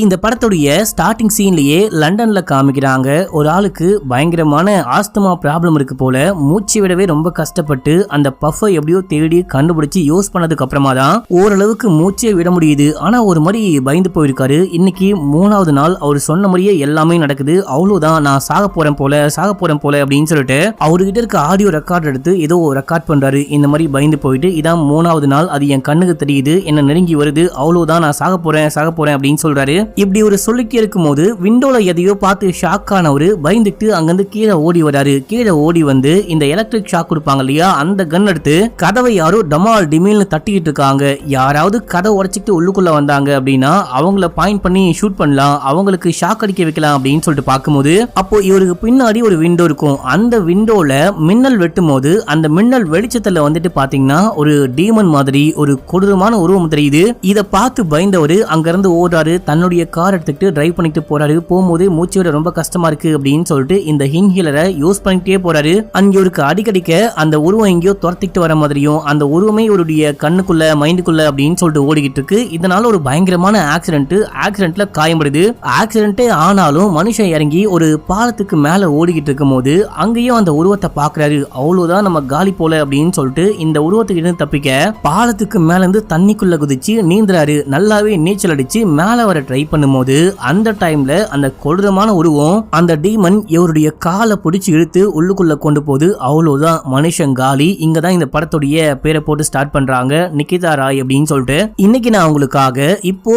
இந்த படத்துடைய ஸ்டார்டிங் சீன்லயே லண்டன்ல காமிக்கிறாங்க. ஒரு ஆளுக்கு பயங்கரமான ஆஸ்துமா ப்ராப்ளம் இருக்கு போல. மூச்சு விடவே ரொம்ப கஷ்டப்பட்டு அந்த பஃபை எப்படியோ தேடி கண்டுபிடிச்சு யூஸ் பண்ணதுக்கு அப்புறமா தான் ஓரளவுக்கு மூச்சே விட முடியுது. ஆனா ஒரு மாதிரி பயந்து போயிருக்காரு. இன்னைக்கு 3வது நாள் அவர் சொன்ன மாதிரியே எல்லாமே நடக்குது. அவ்வளவுதான், நான் சாக போறேன் போல அப்படின்னு சொல்லிட்டு அவர்கிட்ட இருக்க ஆடியோ ரெக்கார்ட் எடுத்து ஏதோ ரெக்கார்ட் பண்றாரு. இந்த மாதிரி பயந்து போயிட்டு இதான் 3வது நாள், அது என் கண்ணுக்கு தெரியுது, என்ன நெருங்கி வருது, அவ்வளவுதான் நான் சாக போறேன் அப்படின்னு சொல்றாரு. இப்படி ஒரு சொல்லிக்கே இருக்கும் போது விண்டோல எதையோ பார்த்து ஷாக் ஆனவரு பயந்துட்டு அங்கிருந்து கீழே ஓடி வராரு. கீழே ஓடி வந்து இந்த எலக்ட்ரிக் ஷாக் கொடுப்பாங்க இல்லையா, அந்த கன் எடுத்து கதவை யாரோ டமால் டிமில்னு தட்டிக்கிட்டு இருக்காங்க. யாராவது கதை உடைச்சிட்டு உள்ளுக்குள்ள வந்தாங்க அப்படின்னா அவங்கள பாயிண்ட் பண்ணி ஷூட் பண்ணலாம், அவங்களுக்கு ஷாக் அடிக்க வைக்கலாம் அப்படின்னு சொல்லிட்டு பார்க்கும்போது அப்போ இவருக்கு பின்னாடி ஒரு விண்டோ இருக்கும். அந்த விண்டோல மின்னல் வெட்டும் போது அந்த மின்னல் வெளிச்சத்துல வந்துட்டு பாத்தீங்கன்னா ஒரு டீமன் மாதிரி ஒரு கொடூரமான உருவம் தெரியுது. இதை பார்த்து பயந்தவரு அங்கிருந்து ஓடுறாரு. தன்னுடைய கார் எடுத்துட்டு டிரைவ் பண்ணிட்டு போறாரு. போகும்போது மூச்சு விட ரொம்ப கஷ்டமா இருக்கு அப்படின்னு சொல்லிட்டு இந்த இன்ஹேலரை யூஸ் பண்ணிட்டே போறாரு. அங்கே ஒரு அடிக்கடிக்க அந்த உருவம் எங்கேயோ துரத்திட்டு வர மாதிரியும் அந்த உருவமே இவருடைய கண்ணுக்குள்ள மைண்டுக்குள்ள அப்படின்னு சொல்லிட்டு ஓடிக்கிட்டு இருக்கு. இதனால ஒரு பயங்கரமான ஆக்சிடென்ட்ல காயப்படுது. ஆக்சிடென்ட்டே ஆனாலும் மனுஷன் இறங்கி ஒரு பாலத்துக்கு மேல ஓடிக்கிட்டு இருக்கும் போது அங்கேயும் அந்த உருவத்தை பாக்குறாரு. அவ்வளவுதான் நம்ம காலி போல அப்படின்னு சொல்லிட்டு இந்த உருவத்துக்கு இருந்து தப்பிக்க பாலத்துக்கு மேல இருந்து தண்ணிக்குள்ள குதிச்சு நீந்துறாரு. நல்லாவே நீச்சல் அடிச்சு மேல வர ட்ரை பண்ணும்போது அந்த டைம்ல அந்த கொடூரமான உருவம் அந்த டீமன் இவருடைய காலை பிடிச்சு இழுத்து உள்ளுக்குள்ள கொண்டு போகுது. அவ்வளவுதான், மனுஷன் காலி. இங்கதான் இந்த படத்துடைய பேரை போட்டு ஸ்டார்ட் பண்றாங்க, நிகிதா ராய் அப்படின்னு சொல்லிட்டு. இன்னைக்கு நான் உங்களுக்காக இப்போ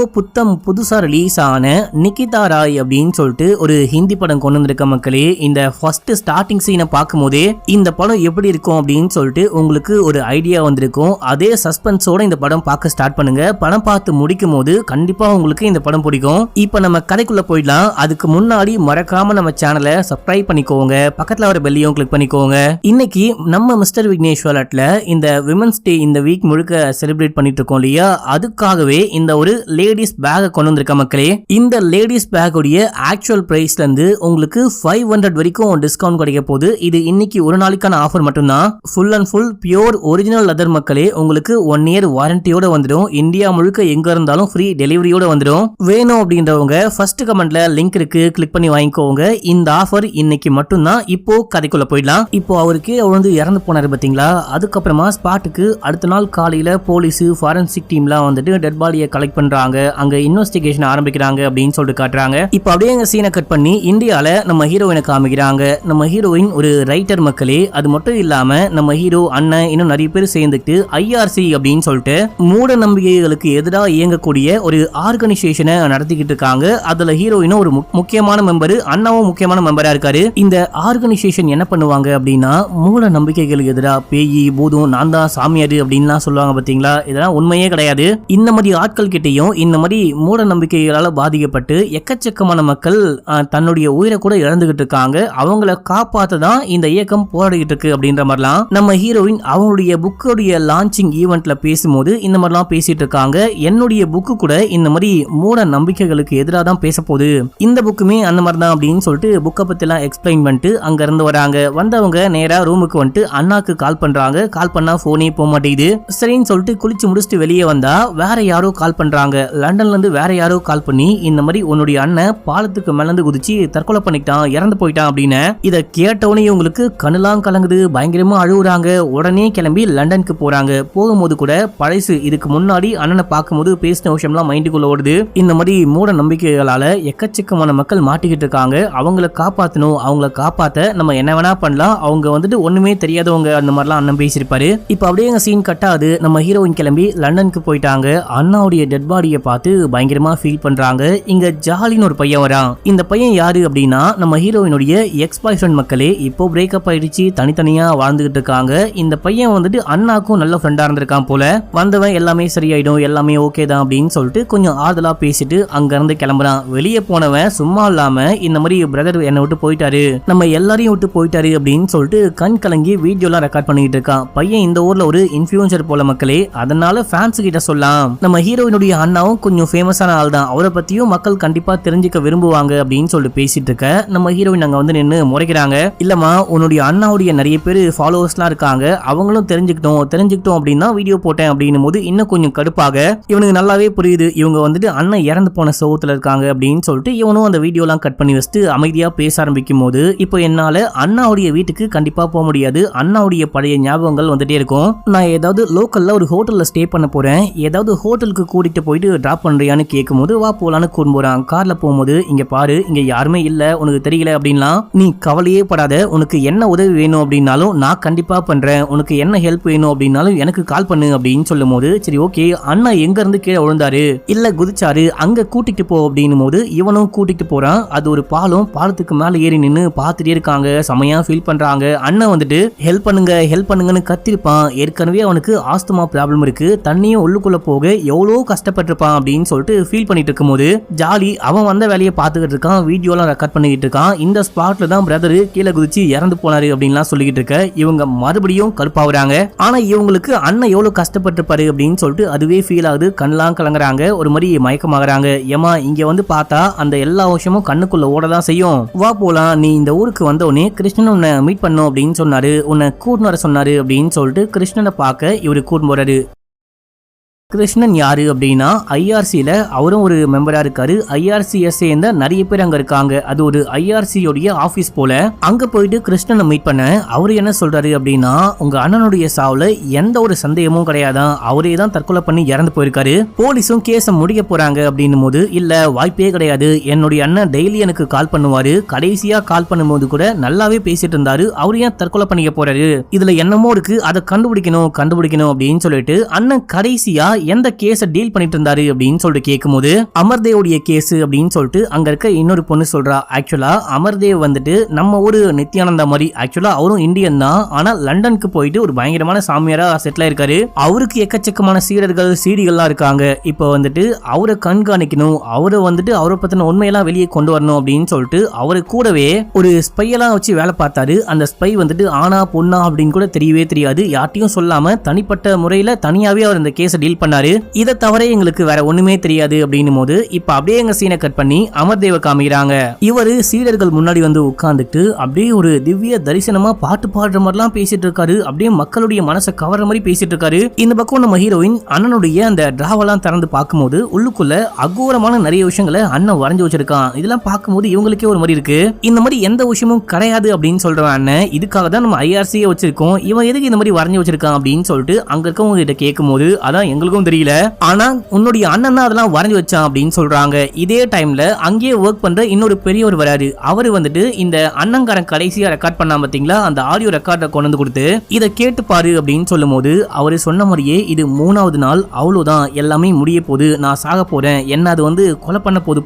புதுசா ரிலீஸ் ஆன நிகிதா ராய் அப்படின்னு சொல்லிட்டு ஒரு ஹிந்தி படம் கொண்டு வந்திருக்க மக்களே. இந்த ஃபர்ஸ்ட் ஸ்டார்டிங் சீனை பார்க்கும் போதே இந்த படம் எப்படி இருக்கும் அப்படின்னு சொல்லிட்டு உங்களுக்கு ஒரு ஐடியா வந்திருக்கும். அதே சஸ்பென்ஸோட இந்த படம் பார்க்க ஸ்டார்ட் பண்ணுங்க. படம் பார்த்து முடிக்கும் போது கண்டிப்பா உங்களுக்கு இந்த படம் பிடிக்கும். இப்ப நம்ம கதைக்குள்ள போயிடலாம். அதுக்கு முன்னாடி மறக்காம நம்ம சேனலை சப்ஸ்கிரைப் பண்ணிக்கோங்க, பக்கத்துல வர பெல்லையும் கிளிக் பண்ணிக்கோங்க. இன்னைக்கு நம்ம மிஸ்டர் விக்னேஷ் வாலட்ல இந்த விமன்ஸ் டே இந்த வீக் முழுக்க செலிப்ரேட் பண்ணிட்டு இருக்கோம் இல்லையா, அதுக்காகவே இந்த ஒரு லேடிஸ் பேக் கொண்டு வந்திருக்க மக்களே. இந்த லேடிஸ் பேக் உடைய ஆக்சுவல் பிரைஸ்ல இருந்து உங்களுக்கு 500 வரைக்கும் டிஸ்கவுண்ட் கிடைக்க போகுது. இது இன்னைக்கு ஒரு நாளைக்கான ஆஃபர் மட்டும்தான். Full and full pure original leather மக்களே. உங்களுக்கு 1 இயர் வாரண்டியோட வந்துடும். இந்தியா முழுக்க எங்க இருந்தாலும் ஃப்ரீ டெலிவரியோட வந்துடும். வேணும் அப்படின்றவங்க ஃபர்ஸ்ட் கமெண்ட்ல லிங்க் இருக்கு, கிளிக் பண்ணி வாங்கிக்கோங்க. இந்த ஆஃபர் இன்னைக்கு மட்டும்தான். இப்போ கதைக்குள்ள போயிடலாம். இப்போ அவருக்கு வந்து இறந்து போனாரு பாத்தீங்களா, அதுக்கப்புறமா ஸ்பாட்டுக்கு அடுத்த நாள் காலையில போலீஸ் ஃபாரன்சிக் டீம்லாம் வந்துட்டு டெட் பாடியை கலெக்ட் பண்றாங்க. அங்க இன்வெஸ்டிகேஷன் ஆரம்பிக்கிறாங்க அப்படின்னு சொல்லிட்டு காட்டுறாங்க. இப்போ அப்படியே எங்க சீனை கட் பண்ணி இந்தியால நம்ம ஹீரோயினை காமிக்கிறாங்க. நம்ம ஹீரோயின் ஒரு ரைட்டர் மக்களே. அது மட்டும் இல்லாம நம்ம ஹீரோ அண்ணன் இன்னும் நிறைய பேர் சேர்ந்துட்டு ஐஆர்சி அப்படின்னு சொல்லிட்டு மூட நம்பிக்கைகளுக்கு எதிராக இயங்கக்கூடிய ஒரு ஆர்கனைசேஷனை நடத்திக்கிட்டு இருக்காங்க. அதுல ஹீரோயினும் ஒரு முக்கியமான மெம்பர், அண்ணாவும் முக்கியமான மெம்பரா இருக்காரு. இந்த ஆர்கனைசேஷன் என்ன பண்ணுவாங்க அப்படின்னா மூட நம்பிக்கைகளுக்கு எதிராக பேயி பூதம் நான் தான் சாமியாரு அப்படின்லாம் சொல்லுவாங்க பாத்தீங்களா. இதெல்லாம் உண்மையே கிடையாது. இந்த மாதிரி ஆட்கள் கிட்டையும் இந்த மாதிரி மூட நம்பிக்கைகளால பாதிக்கப்பட்டு எக்கச்சக்கமான மக்கள் தன்னுடைய உயிரை கூட இழந்துகிட்டு இருக்காங்க. அவங்கள காப்பாத்ததான் இந்த இயக்கம் போராடிட்டு இருக்கு அப்படின்ற மாதிரிலாம் நம்ம ஹீரோயின் அவங்களுடைய புக்கோடைய லான்ச்சிங் ஈவென்ட்ல பேசும்போது இந்த மாதிரிலாம் பேசிட்டு இருக்காங்க. என்னுடைய புக்கு கூட இந்த மாதிரி மூட நம்பிக்கைகளுக்கு எதிராக தான் பேச போகுது, இந்த புக்குமே அந்த மாதிரி தான் அப்படின்னு சொல்லிட்டு புக்கை பத்தி எல்லாம் எக்ஸ்பிளைன் பண்ணிட்டு அங்க இருந்து வராங்க. வந்தவங்க நேரா ரூமுக்கு வந்துட்டு அண்ணாக்கு கால் பண்றாங்க. கால் பண்ணா போனே போக மாட்டேங்குது. சரின்னு சொல்லிட்டு குளிச்சு முடிச்சுட்டு வெளியே வந்தா வேற யாரோ கால் பண்றாங்க. லண்டன்ல இருந்து வேற யாரோ கால் பண்ணி இந்த மாதிரி உன்னுடைய அண்ணன் பாலத்துக்கு மேலந்து குதிச்சு தற்கொலை பண்ணிட்டான், இறந்து போயிட்டான் அப்படின்னு. இதை கேட்டவனே உங்களுக்கு கண்ணுலாம் கலங்குது, பயங்கரமா அழுகுறாங்க. உடனே கிளம்பி லண்டனுக்கு போறாங்க. போகும்போது கூட பழசு இதுக்கு முன்னாடி அண்ணனை பார்க்கும்போது பேசின விஷயம்லாம் மைண்டுக்குள்ள ஓடுது. இந்த மாதிரி மூட நம்பிக்கைகளால எக்கச்சக்கமான மக்கள் மாட்டிக்கிட்டு இருக்காங்க. அவங்கள காப்பாற்றணும், அவங்கள காப்பாத்த நம்ம என்ன வேணா பண்ணலாம். அவங்க வந்துட்டு ஒண்ணுமே தெரியாதவங்க அந்த மாதிரிலாம் அண்ணன் பேசியிருப்பாரு. இப்ப அப்படியே எங்க சீன் கட்டாது. நம்ம ஹீரோயின் கிளம்பி லண்டனுக்கு போயிட்டாங்க. அண்ணாவுடைய டெட் பாடியை பார்த்து பயங்கரமா ஃபீல் பண்றாங்க. இங்க ஜாலின்னு ஒரு பையன் வரான். இந்த பையன் யாரு அப்படின்னா நம்ம ஹீரோயினுடைய எக்ஸ் பாய் ஃப்ரெண்ட் மக்களே. இப்போ பிரேக்கப் ஆயிடுச்சு, தனித்தனியா வாழ்ந்துகிட்டு இருக்காங்க. இந்த பையன் வந்துட்டு அண்ணாக்கும் நல்ல ஃப்ரெண்டா இருந்திருக்கான் போல. வந்தவன் எல்லாமே சரியாயிடும், எல்லாமே ஓகே தான் அப்படின்னு சொல்லிட்டு கொஞ்சம் ஆறுதலா பேசிட்டு அங்க இருந்து கிளம்புறான். வெளியே போனவன் சும்மா இல்லாம இந்த மாதிரி பிரதர் என்னை விட்டு போயிட்டாரு, நம்ம எல்லாரையும் விட்டு போயிட்டாரு அப்படின்னு சொல்லிட்டு கண் கலங்கி வீடியோ எல்லாம் ரெக்கார்ட் பண்ணிட்டு இருக்கான். பையன் இந்த ஊர்ல ஒரு இன்ஃபுளுசர் போல மக்களே. அதனால ஃபேன்ஸ் கிட்ட சொல்லலாம், நம்ம ஹீரோயினுடைய அண்ணாவும் கொஞ்சம் ஃபேமஸான ஆள் தான், அவரை பத்தியும் மக்கள் கண்டிப்பா தெரிஞ்சுக்க விரும்புவாங்க அப்படின்னு சொல்லிட்டு பேசிட்டு இருக்க நம்ம ஹீரோயின் அங்க வந்து நின்று முறைக்கிறாங்க. இல்லம்மா, உன்னுடைய அண்ணாவுடைய நிறைய பேர் ஃபாலோவர்ஸ்லாம் இருக்காங்க, அவங்களும் தெரிஞ்சுக்கிட்டோம் அப்படின்னா வீடியோ போட்டேன் அப்படின்னும் போது இன்னும் கொஞ்சம் கடுப்பாக இவனுக்கு நல்லாவே புரியுது. இவங்க வந்துட்டு அண்ணன் இறந்து இறந்து போன சோகத்துல இருக்காங்க அப்படின்னு சொல்லிட்டு இவனும் அந்த வீடியோலாம் கட் பண்ணி வச்சுட்டு அமைதியா பேச ஆரம்பிக்கும் போது இப்போ என்னால அண்ணாவுடைய வீட்டுக்கு கண்டிப்பா போக முடியாது. அண்ணாவுடைய பழைய ஞாபகங்கள் வந்துட்டே இருக்கும். நான் ஏதாவது லோக்கல்ல ஒரு ஹோட்டல்ல ஸ்டே பண்ண போறேன், ஏதாவது ஹோட்டலுக்கு கூட்டிட்டு போயிட்டு டிராப் பண்றியான்னு கேட்கும்போது வா போலான்னு கூட்டு போறான். கார்ல போகும்போது இங்க பாரு, இங்க யாருமே இல்ல, உனக்கு தெரியல அப்படின்லாம். நீ கவலையே படாத, உனக்கு என்ன உதவி வேணும் அப்படின்னாலும் நான் கண்டிப்பா பண்றேன், உனக்கு என்ன ஹெல்ப் வேணும் அப்படின்னாலும் எனக்கு கால் பண்ணு அப்படின்னு சொல்லும் போது சரி ஓகே, அண்ணா எங்க இருந்து கீழே விழுந்தாரு இல்ல குதிச்சாரு, அங்க கூட்டிட்டு போ அப்படின்னும் போது இவனும் கூட்டிட்டு போறான். அது ஒரு பாலத்துக்கு மேல ஏறி நின்னு பாத்துட்டே இருக்காங்க. செமையா ஃபீல் பண்றாங்க. அண்ணன் வந்துட்டு ஹெல்ப் பண்ணுங்கன்னு கத்திருப்பான். ஏற்கனவே அவனுக்கு ஆஸ்துமா ப்ராப்ளம் இருக்கு, தண்ணியும் உள்ளுக்குள்ள போக எவ்வளவு கஷ்டப்பட்டிருப்பான் அப்படின்னு சொல்லிட்டு ஃபீல் பண்ணிட்டு இருக்கும்போது ஜாலி அவன் வந்த வேலையை பார்த்துக்கிட்டு இருக்கான். வீடியோலாம் ரெக்கார்ட் பண்ணிக்கிட்டு இருக்கான். இந்த ஸ்பாட்ல தான் பிரதர் கீழே குதிச்சு இறந்து போனாரு அப்படின்லாம் சொல்லிக்கிட்டு இருக்க இவங்க மறுபடியும் கடுப்பாவுறாங்க. ஆனா இவங்களுக்கு அண்ணன் எவ்வளவு கஷ்டப்பட்டிருப்பாரு அப்படின்னு சொல்லிட்டு அதுவே ஃபீல் ஆகுது. கண்ணெல்லாம் கலங்குறாங்க, ஒரு மாதிரி மயக்கமாகறாங்க. ஏமா இங்க வந்து பார்த்தா அந்த எல்லா விஷயமும் கண்ணுக்குள்ள ஓடதான் செய்யும், வா போலாம், நீ இந்த ஊருக்கு வந்தோடனே கிருஷ்ணன் உன்னை மீட் பண்ணும் அப்படின்னு சொன்னாரு, உன்னை கூட்டின்னு வர சொன்னாரு அப்படின்னு சொல்லிட்டு கிருஷ்ணனை பார்க்க இவரு கூட்டின்னு போறாரு. கிருஷ்ணன் யாரு அப்படின்னா ஐஆர்சியில அவரும் ஒரு மெம்பரா இருக்காரு. ஐஆர்சியை சேர்ந்த நிறைய பேர் அங்க இருக்காங்க. அது ஒரு ஐஆர்சியோடைய ஆபீஸ் போல. அங்க போயிட்டு கிருஷ்ணனை மீட் பண்ண அவரு என்ன சொல்றாரு அப்படின்னா உங்க அண்ணனுடைய சாவுல எந்த ஒரு சந்தேகமும் கிடையாதான், அவரே தான் தற்கொலை பண்ணி இறந்து போயிருக்காரு. போலீஸும் கேஸ முடிக்க போறாங்க அப்படின்னும் போது இல்ல வாய்ப்பே கிடையாது, என்னுடைய அண்ணன் டெய்லி எனக்கு கால் பண்ணுவாரு, கடைசியா கால் பண்ணும்போது கூட நல்லாவே பேசிட்டு இருந்தாரு, அவரு ஏன் தற்கொலை பண்ணிக்க போறாரு, இதுல என்னமோ இருக்கு, அதை கண்டுபிடிக்கணும் அப்படின்னு சொல்லிட்டு அண்ணன் கடைசியா எந்த கேஸ டீல் பண்ணிட்டு இருந்தாரு அப்படின்னு சொல்லிட்டு கேட்கும்போது அமர்தேவுடைய கேஸ் அப்படின்னு சொல்லிட்டு அங்க இருக்க இன்னொரு பொண்ணு சொல்றா. ஆக்சுவலா அமர்தேவ் வந்துட்டு நம்ம ஒரு நித்யானந்தா மாதிரி, ஆக்சுவலா அவரும் இந்தியன் தான், ஆனா லண்டனுக்கு போயிட்டு ஒரு பயங்கரமான சாமியாரா செட்டில் ஆயிருக்காரு. அவருக்கு எக்கச்சக்கமான சீடர்கள் சீடிகள்லாம் இருக்காங்க. இப்போ வந்துட்டு அவரை கண்காணிக்கணும், அவரை பத்தின உண்மையெல்லாம் வெளியே கொண்டு வரணும் அப்படின்னு சொல்லிட்டு அவரு கூடவே ஒரு ஸ்பையெல்லாம் வச்சு வேலை பார்த்தாரு. அந்த ஸ்பை வந்துட்டு ஆனா பொண்ணா அப்படின்னு கூட தெரியவே தெரியாது, யார்ட்டையும் சொல்லாம தனிப்பட்ட முறையில தனியாவே அவர் இந்த கேஸை டீல் பண்ணாரு. இதை தவிர எங்களுக்கு வேற ஒண்ணுமே தெரியாது அப்படின்னும் போது இப்ப அப்படியே எங்க சீனை கட் பண்ணி அமர்தேவ காமிக்கிறாங்க. இவரு சீடர்கள் முன்னாடி வந்து உட்கார்ந்துட்டு அப்படியே ஒரு திவ்ய தரிசனமா பாட்டு பாடுற மாதிரிலாம் பேசிட்டு இருக்காரு. அப்படியே மக்களுடைய மனசை கவர்ற மாதிரி பேசிட்டு இருக்காரு. இந்த பக்கம் நம்ம ஹீரோயின் அண்ணனுடைய அந்த டிராவெல்லாம் திறந்து பார்க்கும்போது உள்ளுக்குள்ள அகோரமான நிறைய விஷயங்களை அண்ணன் வரைஞ்சு வச்சிருக்கான். இதெல்லாம் பார்க்கும்போது இவங்களுக்கே ஒரு மாதிரி இருக்கு, இந்த மாதிரி எந்த விஷயமும் கிடையாது அப்படின்னு சொல்றான் அண்ணன். இதுக்காக தான் நம்ம ஐஆர்சியை வச்சிருக்கோம், இவன் எதுக்கு இந்த மாதிரி வரைஞ்சு வச்சிருக்கான் அப்படின்னு சொல்லிட்டு அங்க இருக்கவங்க கிட்ட கேட்கும்போது அதான் எங்களுக்கும் தெரியல, ஆனா உன்னுடைய அண்ணன் தான் அதெல்லாம் வரைஞ்சு வச்சான் அப்படின்னு சொல்றாங்க. இதே டைம்ல அங்கேயே ஒர்க் பண்ற இன்னொரு பெரியவர் வராரு. அவரு வந்துட்டு இந்த அண்ணங்காரன் கடைசியா ரெக்கார்ட் பண்ணா பாத்தீங்களா, அந்த ஆடியோ ரெக்கார்டை கொண்டு வந்து கொடுத்து இதை கேட்டு பாரு அப்படின்னு சொல்லும் போது அவரு சொன்ன மாதிரியே இது 3வது நாள், அவ்வளவுதான் எல்லாமே முடிய போது, நான் சாக போறேன், என்ன அது வந்து கொலை பண்ண போது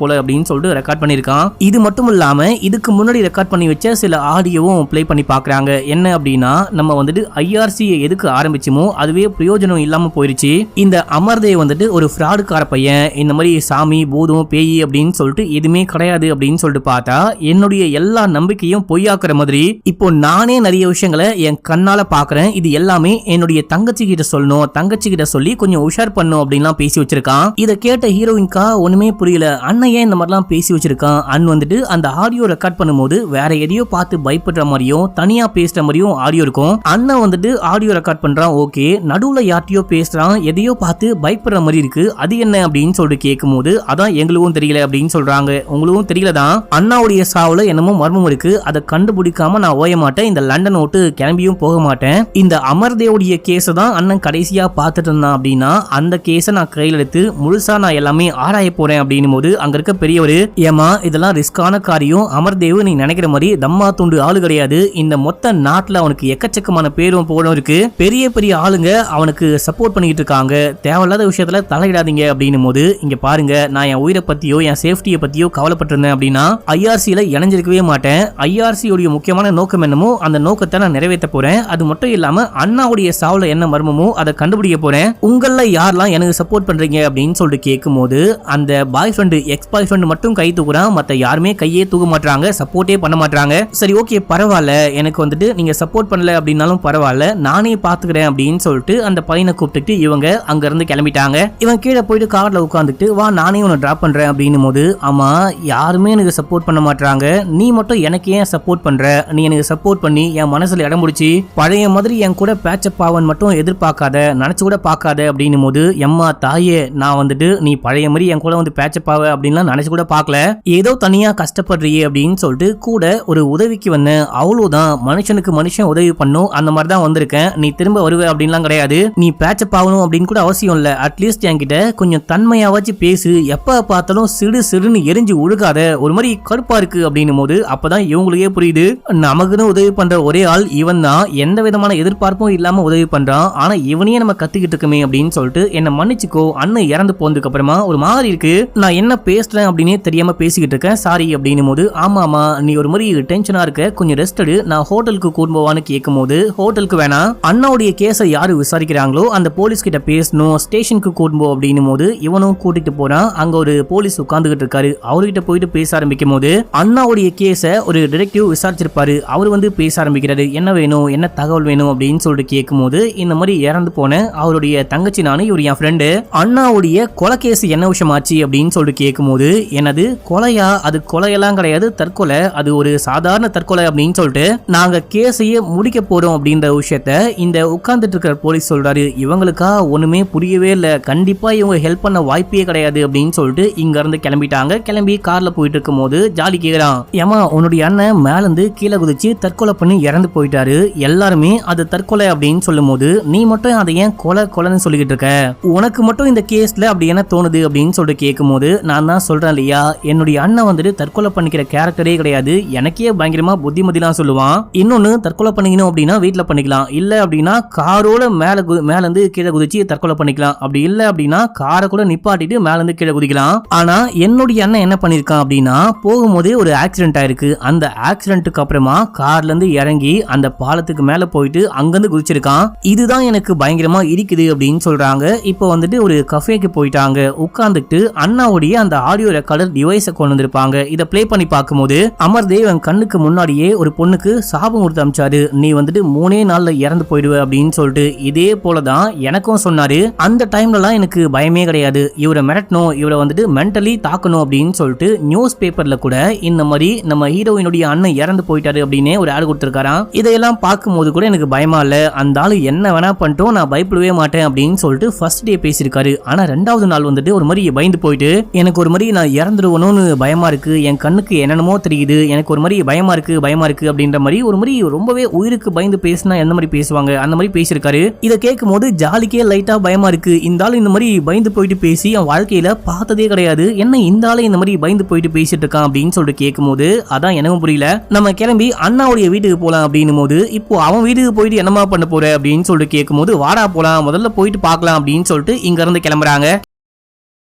போல அப்படின்னு சொல்லிட்டு ரெக்கார்ட் பண்ணிருக்கான். இது மட்டும் இல்லாம இதுக்கு முன்னாடி ரெக்கார்ட் பண்ணி வச்ச சில ஆடியோவும் பிளே பண்ணி பாக்குறாங்க. என்ன அப்படின்னா நம்ம வந்துட்டு ஐஆர்சி எதுக்கு ஆரம்பிச்சோமோ அதுவே பிரயோஜனம் இல்லாம போயிருச்சு. இந்த அமர்தேவ் வந்துட்டு ஒரு ஃப்ராடுக்கார பையன், இந்த மாதிரி சாமி பூதம் பேய் அப்படின்னு சொல்லிட்டு எதுவுமே கிடையாது அப்படின்னு சொல்லிட்டு பார்த்தா என்னுடைய எல்லா நம்பிக்கையும் பொய்யாக்குற மாதிரி இப்போ நானே நிறைய விஷயங்களை என் கண்ணால பாக்குறேன். இது எல்லாமே என்னுடைய தங்கச்சி கிட்ட சொல்லணும், தங்கச்சி கிட்ட சொல்லி கொஞ்சம் உஷார் பண்ணும் அப்படின்லாம் பேசி வச்சிருக்கான். இதை கேட்ட ஹீரோயின்கா ஒண்ணுமே புரியல, அண்ணன் ஏன் இந்த மாதிரிலாம் பேசி வச்சிருக்கான். அண்ணன் வந்துட்டு அந்த ஆடியோ ரெக்கார்ட் பண்ணும்போது வேற எதையோ பார்த்து பயப்படுற மாதிரியும் தனியா பேசுற மாதிரியும் ஆடியோ இருக்கும். அண்ணன் வந்துட்டு ஆடியோ ரெக்கார்ட் பண்றான், ஓகே, நடுவுல யார்ட்டையோ பேசுறான், எதையோ பார்த்து பயப்படுற மாதிரி இருக்கு, அது என்ன அப்படின்னு சொல்லிட்டு கேட்கும்போது அதான் எங்களுக்கும் தெரியல அப்படின்னு சொல்றாங்க. உங்களுக்கும் தெரியலதான், அண்ணாவுடைய சாவுல என்னமோ மர்மம் இருக்கு, அதை கண்டுபிடிக்காம நான் ஓய மாட்டேன், இந்த லண்டன் விட்டு கிளம்பியும் போக மாட்டேன். இந்த அமர்தேவுடைய கேஸை தான் அண்ணன் கடைசியா பார்த்துட்டு இருந்தான் அப்படின்னா அந்த கேஸை நான் கையில் எடுத்து முழுசா நான் எல்லாமே ஆராய போறேன் அப்படின்னும் போது அங்க இருக்க பெரியவரு, ஏமா இதெல்லாம் ரிஸ்கான காரியம், அமர்தேவ் நீ நினைக்கிற மாதிரி தம்மா துண்டு ஆளு கிடையாது, இந்த மொத்த நாட்டுல அவனுக்கு எக்கச்சக்கமான பேரும் போடும் இருக்கு, பெரிய பெரிய ஆளுங்க அவனுக்கு சப்போர்ட் பண்ணிட்டு இருக்காங்க, தேவையில்லாத விஷயத்துல தலையிடாதீங்க அப்படின்னும் போது இங்க பாருங்க, நான் என் உயிரை பத்தியோ என் சேஃப்டியை பத்தியோ கவலைப்பட்டிருந்தேன் அப்படின்னா ஐஆர்சியில இணைஞ்சிருக்கவே மாட்டேன். ஐஆர்சியோட முக்கியமான நோக்கம் என்னமோ அந்த நோக்கத்தை நான் நிறைவேற்ற போறேன். அது மட்டும் இல்லாம அண்ணாவுடைய சாவுல என்ன மர்மமோ அதை கண்டுபிடிக்க போறேன். உங்கள யாரெல்லாம் எனக்கு சப்போர்ட் பண்றீங்க அப்படின்னு சொல்லிட்டு கேட்கும் போது அந்த boy friend X boy friend மட்டும் கை தூக்குறான், மத்த யாருமே கையே தூக்க மாட்டாங்க, சப்போர்ட்டே பண்ண மாட்டாங்க. சரி ஓகே பரவாயில்ல, எனக்கு வந்துட்டு நீங்க சப்போர்ட் பண்ணல அப்படின்னாலும் பரவாயில்ல, நானே பாத்துக்கிறேன் அப்படின்னு சொல்லிட்டு அந்த பையனை கூப்பிட்டு இவங்க அங்க இருந்து கிளம்பிட்டாங்க. இவன் கீழே போயிட்டு கார்ல உட்காந்துட்டு வா நானே உன்னை டிராப் பண்றேன் அப்படின்னு போது, ஆமா யாருமே எனக்கு சப்போர்ட் பண்ண மாட்டாங்க, நீ மட்டும் எனக்கு ஏன் சப்போர்ட் பண்ற, நீ எனக்கு சப்போர்ட் பண்ணி என் மனசுல இடம் முடிச்சு பழைய மாதிரி என் கூட பேச்சப் ஆவன் மட்டும் எதிர்பார்க்காத, நினைச்சு கூட பார்க்காத அப்படின்னு போது, எம்மா தாயே நான் வந்துட்டு நீ பழைய மாதிரி என் கூட வந்து பேச்சப் ஆவ அப்படின்லாம் நினைச்சு கூட பார்க்கல, ஏதோ தனியா கஷ்டப்படுறியே அப்படின்னு சொல்லிட்டு கூட ஒரு உதவிக்கு வந்தேன், அவ்வளவுதான், மனுஷனுக்கு மனுஷன் உதவி பண்ணும் அந்த மாதிரி தான் வந்திருக்கேன், நீ திரும்ப வருவ அப்படின்லாம் கிடையாது, நீ பேச்சப் ஆகணும் அப்படின்னு கூட அவசியம் இல்ல, அட்லீஸ்ட் என்கிட்ட கொஞ்சம் தன்மையாவாச்சு பேசு, எப்ப பார்த்தாலும் சிறு சிறுன்னு எரிஞ்சு ஒழுகாத, ஒரு மாதிரி கடுப்பா இருக்கு அப்படின்னும் போது அப்பதான் இவங்களுக்கே புரியுது நமக்குன்னு உதவி பண்ற ஒரே ஆள் இவன் தான், எந்த விதமான எதிர்பார்ப்பும் இல்லாம உதவி பண்றான், ஆனா இவனையே நம்ம கத்திக்கிட்டு இருக்கமே அப்படின்னு சொல்லிட்டு என்ன மன்னிச்சுக்கோ, அண்ணன் இறந்து போனதுக்கு அப்புறமா ஒரு மாதிரி இருக்கு, நான் என்ன பேசுறேன் அப்படின்னே தெரியாம பேசிக்கிட்டு இருக்கேன், சாரி அப்படின்னும் போது, ஆமாமா நீ ஒரு மாதிரி டென்ஷனா இருக்க, கொஞ்சம் ரெஸ்ட் எடு, நான் ஹோட்டலுக்கு கூட்டு போவான்னு கேட்கும் போது, ஹோட்டலுக்கு வேணாம், அண்ணாவுடைய கேஸை யாரு விசாரிக்கிறாங்களோ அந்த போலீஸ் கிட்ட பேசணும், ஸ்டேஷனுக்கு கூட்டு போ அப்படின்னும் போது இவனும் கூட்டிட்டு போறான். அங்க ஒரு போலீஸ் உட்கார்ந்துகிட்டு இருக்காரு, அவர்கிட்ட போயிட்டு பேச ஆரம்பிக்கும் போது அண்ணாவுடைய கேஸ ஒரு டிடெக்டிவ் விசாரிச்சிருப்பாரு, அவர் வந்து பேச ஆரம்பிக்கிறாரு, என்ன வேணும் என்ன தகவல் வேணும் அப்படின்னு சொல்லிட்டு கேட்கும் போது, இந்த மாதிரி இறந்து போன அவருடைய தங்கச்சி நானு, இவர் என் ஃப்ரெண்டு, அண்ணாவுடைய கொலை கேஸ் என்ன விஷயம் ஆச்சு அப்படின்னு சொல்லிட்டு கேட்கும் போது, என்னது கொலையா, அது கொலையெல்லாம் கிடையாது, தற்கொலை, அது ஒரு சாதாரண தற்கொலை அப்படின்னு சொல்லிட்டு நாங்க கேஸையே முடிக்க போறோம் அப்படின்ற விஷயத்த இந்த உட்கார்ந்துட்டு இருக்கிற போலீஸ் சொல்றாரு. இவங்களுக்கா ஒண்ணுமே புரியவே இல்ல, கண்டிப்பா இவங்க ஹெல்ப் பண்ண வாய்ப்பே கிடையாது அப்படின்னு சொல்லிட்டு இங்க இருந்து கிளம்பிட்டாங்க. கிளம்பி கார்ல போயிட்டு இருக்கும் போது ஜாலி கேக்குறான், ஏமா உன்னுடைய அண்ணன் மேல இருந்து கீழே குதிச்சு தற்கொலை பண்ணி இறந்து போயிட்டாரு, எல்லாருமே அது தற்கொலை அப்படின்னு சொல்லும் போது நீ மட்டும் அதை ஏன் கொலை கொலைன்னு சொல்லிக்கிட்டு இருக்க, உனக்கு மட்டும் இந்த கேஸ்ல அப்படி என்ன தோணுது அப்படின்னு சொல்லிட்டு கேட்கும் போது, நான் தான் சொல்றேன் இல்லையா, என்னுடைய அண்ணன் வந்துட்டு தற்கொலை பண்ணிக்கிற கேரக்டரே கிடையாது, எனக்கே பயங்கரமா புத்திமதிலாம் சொல்லுவான், இன்னொன்னு தற்கொலை பண்ணிக்கணும் அப்படின்னா வீட்டுல பண்ணிக்கலாம், இல்ல அப்படின்னா காரோட மேல இருந்து கீழே குதிச்சு தற்கொலை பண்ணிக்கலாம், அப்படி இல்ல அப்படின்னா காரை கூட நிப்பாட்டிட்டு மேல இருந்து கீழே குதிக்கலாம், ஆனா என்னுடைய அண்ணன் என்ன பண்ணிருக்கான் அப்படின்னா போகும்போதே ஒரு ஆக்சிடென்ட் ஆயிருக்கு, அந்த ஆக்சிடென்ட்டுக்கு அப்புறமா கார்ல இருந்து இறங்கி அந்த பாலத்துக்கு மேல போயிட்டு அங்கிருந்து குதிச்சிருக்கான், இதுதான் எனக்கு பயங்கரமா இருக்குது அப்படின்னு சொல்றாங்க. இப்போ வந்துட்டு ஒரு கஃபேக்கு போயிட்டாங்க, உட்கார்ந்துட்டு அண்ணாவுடைய அந்த ஆடியோ ரெக்கார்டர் டிவைஸை கொண்டு வந்திருப்பாங்க, இதை பிளே பண்ணி பார்க்கும்போது அமர்தேவ் கண்ணுக்கு முன்னாடியே ஒரு பொண்ணுக்கு சாபம் கொடுத்து அமிச்சாரு, நீ வந்துட்டு 3 நாள்ல இறந்து போயிடுவ அப்படின்னு சொல்லிட்டு, இதே போலதான் எனக்கும் சொன்னாரு, அந்த டைம்லலாம் எனக்கு பயமே கிடையாது, இவரை மிரட்டணும், இவரை வந்துட்டு மென்டலி தாக்கணும் அப்படின்னு சொல்லிட்டு நியூஸ் பேப்பர்ல கூட இந்த மாதிரி நம்ம ஹீரோயினுடைய அண்ணன் இறந்து போயிட்டாரு அப்படின்னு ஒரு ஆடு கொடுத்திருக்காராம், இதையெல்லாம் பார்க்கும்போது கூட எனக்கு பயமா இல்ல, அந்த ஆளு என்ன வேணா பண்ணிட்டோம் நான் பயப்படவே மாட்டேன் அப்படின்னு சொல்லிட்டு ஃபர்ஸ்ட் டே பேசியிருக்காரு, ஆனா 2வது நாள் வந்துட்டு ஒரு மாதிரி பயந்து போயிட்டு, எனக்கு ஒரு மாதிரி நான் இறந்துருவணும்னு பயமா இருக்கு, என் கண்ணுக்கு என்னென்னமோ தெரியுது, எனக்கு ஒரு மாதிரி பயமா இருக்கு அப்படின்ற மாதிரி ஒரு மாதிரி ரொம்பவே உயிருக்கு பயந்து பேசினா எந்த மாதிரி பேசுவாங்க அந்த மாதிரி பேசியிருக்காரு. இதை கேட்கும் போது ஜாலிக்கே லைட்டா பயமா இருக்கு, இந்த ஆளு இந்த மாதிரி பயந்து போயிட்டு பேசி அவன் வாழ்க்கையில பார்த்ததே கிடையாது, என்ன இந்த ஆளு இந்த மாதிரி பயந்து போயிட்டு பேசிட்டு இருக்கான் அப்படின்னு சொல்லிட்டு கேட்கும் போது அதான் எனக்கும் புரியல, நம்ம கிளம்பி அண்ணாவுடைய வீட்டுக்கு போலாம் அப்படின்னும் போது, இப்போ அவன் வீட்டுக்கு போயிட்டு என்னமா பண்ண போற அப்படின்னு சொல்லிட்டு கேட்கும் போது, வாடா போலாம் முதல்ல போயிட்டு பார்க்கலாம் அப்படின்னு சொல்லிட்டு இங்க இருந்து கிளம்புறாங்க.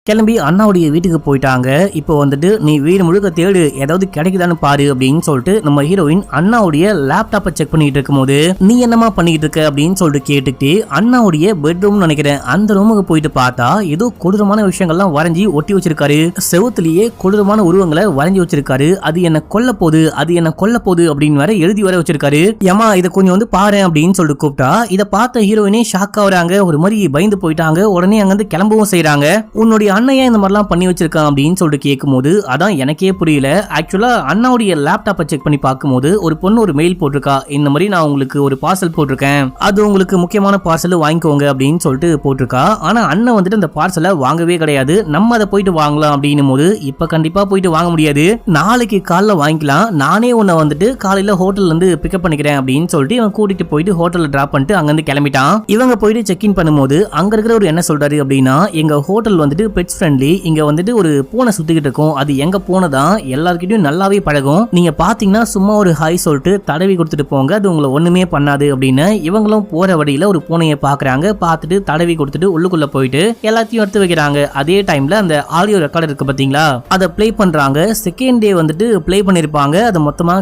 கிளம்பி அண்ணாவுடைய வீட்டுக்கு போயிட்டாங்க. இப்போ வந்துட்டு நீ வீடு முழுக்க தேடு, ஏதாவது கிடைக்குதான்னு பாரு அப்படின்னு சொல்லிட்டு நம்ம ஹீரோயின் அண்ணாவுடைய லேப்டாப்பை செக் பண்ணிட்டு இருக்கும் போது, நீ என்னமா பண்ணிட்டு இருக்க அப்படின்னு சொல்லிட்டு கேட்டுட்டு அண்ணாவுடைய பெட்ரூம்னு நினைக்கிறேன் அந்த ரூமுக்கு போயிட்டு பார்த்தா ஏதோ கொடூரமான விஷயங்கள்லாம் வரைஞ்சி ஒட்டி வச்சிருக்காரு, செவுத்துலயே கொடூரமான உருவங்களை வரைஞ்சி வச்சிருக்காரு, அது என்ன கொல்ல போகுது அப்படின்னு வேற எழுதி வர வச்சிருக்காரு. ஏமா இதை கொஞ்சம் வந்து பாரு அப்படின்னு சொல்லிட்டு கூப்பிட்டா, இதை பார்த்த ஹீரோயினே ஷாக் ஆகுறாங்க, ஒரு மாதிரி பயந்து போயிட்டாங்க, உடனே அங்கிருந்து கிளம்பவும் செய்யறாங்க. உன்னுடைய அண்ணையா இந்த மாதிரிலாம் பண்ணி வச்சிருக்கான் அப்படின்னு சொல்லிட்டு கேட்கும்போது அதான் எனக்கே புரியல. ஆக்சுவலா அண்ணாவுடைய லேப்டாப்பை செக் பண்ணி பார்க்கும்போது ஒரு பொண்ணு ஒரு மெயில் போட்டிருக்கா, இந்த மாதிரி நான் உங்களுக்கு ஒரு பார்சல் போட்டிருக்கேன், அது உங்களுக்கு முக்கியமான பார்சல் வாங்கிக்கோங்க அப்படின்னு சொல்லிட்டு போட்டிருக்கா. ஆனா அண்ணன் வந்துட்டு அந்த பார்சலை வாங்கவே கிடையாது, நம்ம அதை போயிட்டு வாங்கலாம் அப்படின்னும் போது, இப்ப கண்டிப்பா போயிட்டு வாங்க முடியாது, நாளைக்கு காலைல வாங்கிக்கலாம், நானே உன்னை வந்துட்டு காலையில ஹோட்டல்ல இருந்து பிக்கப் பண்ணிக்கிறேன் அப்படின்னு சொல்லிட்டு இவன் கூட்டிட்டு போயிட்டு ஹோட்டல்ல டிராப் பண்ணிட்டு அங்கிருந்து கிளம்பிட்டான். இவங்க போயிட்டு செக் இன் பண்ணும்போது அங்க இருக்கிற ஒரு என்ன சொல்றாரு அப்படின்னா, எங்க ஹோட்டல் வந்துட்டு பெட்ஸ் ஃப்ரெண்ட்லி, இங்க வந்துட்டு ஒரு பூனை சுத்திக்கிட்டு இருக்கும், அது எங்க பூனைதான் எல்லார்கிட்டயும் நல்லாவே பழகும், நீங்க பாத்தீங்கன்னா சும்மா ஒரு ஹாய் சொல்லிட்டு தடவி கொடுத்துட்டு போங்க, அது உங்களை ஒண்ணுமே பண்ணாது அப்படின்னு. இவங்களும் போற வழியில ஒரு பூனையை பாக்குறாங்க, பார்த்துட்டு தடவி கொடுத்துட்டு உள்ளுக்குள்ள போயிட்டு எல்லாத்தையும் எடுத்து வைக்கிறாங்க. அதே டைம்ல அந்த ஆடியோ ரெக்கார்டர் இருக்கு பாத்தீங்களா, அதை பிளே பண்றாங்க. செகண்ட் டே வந்துட்டு பிளே பண்ணிருப்பாங்க, அதை மொத்தமா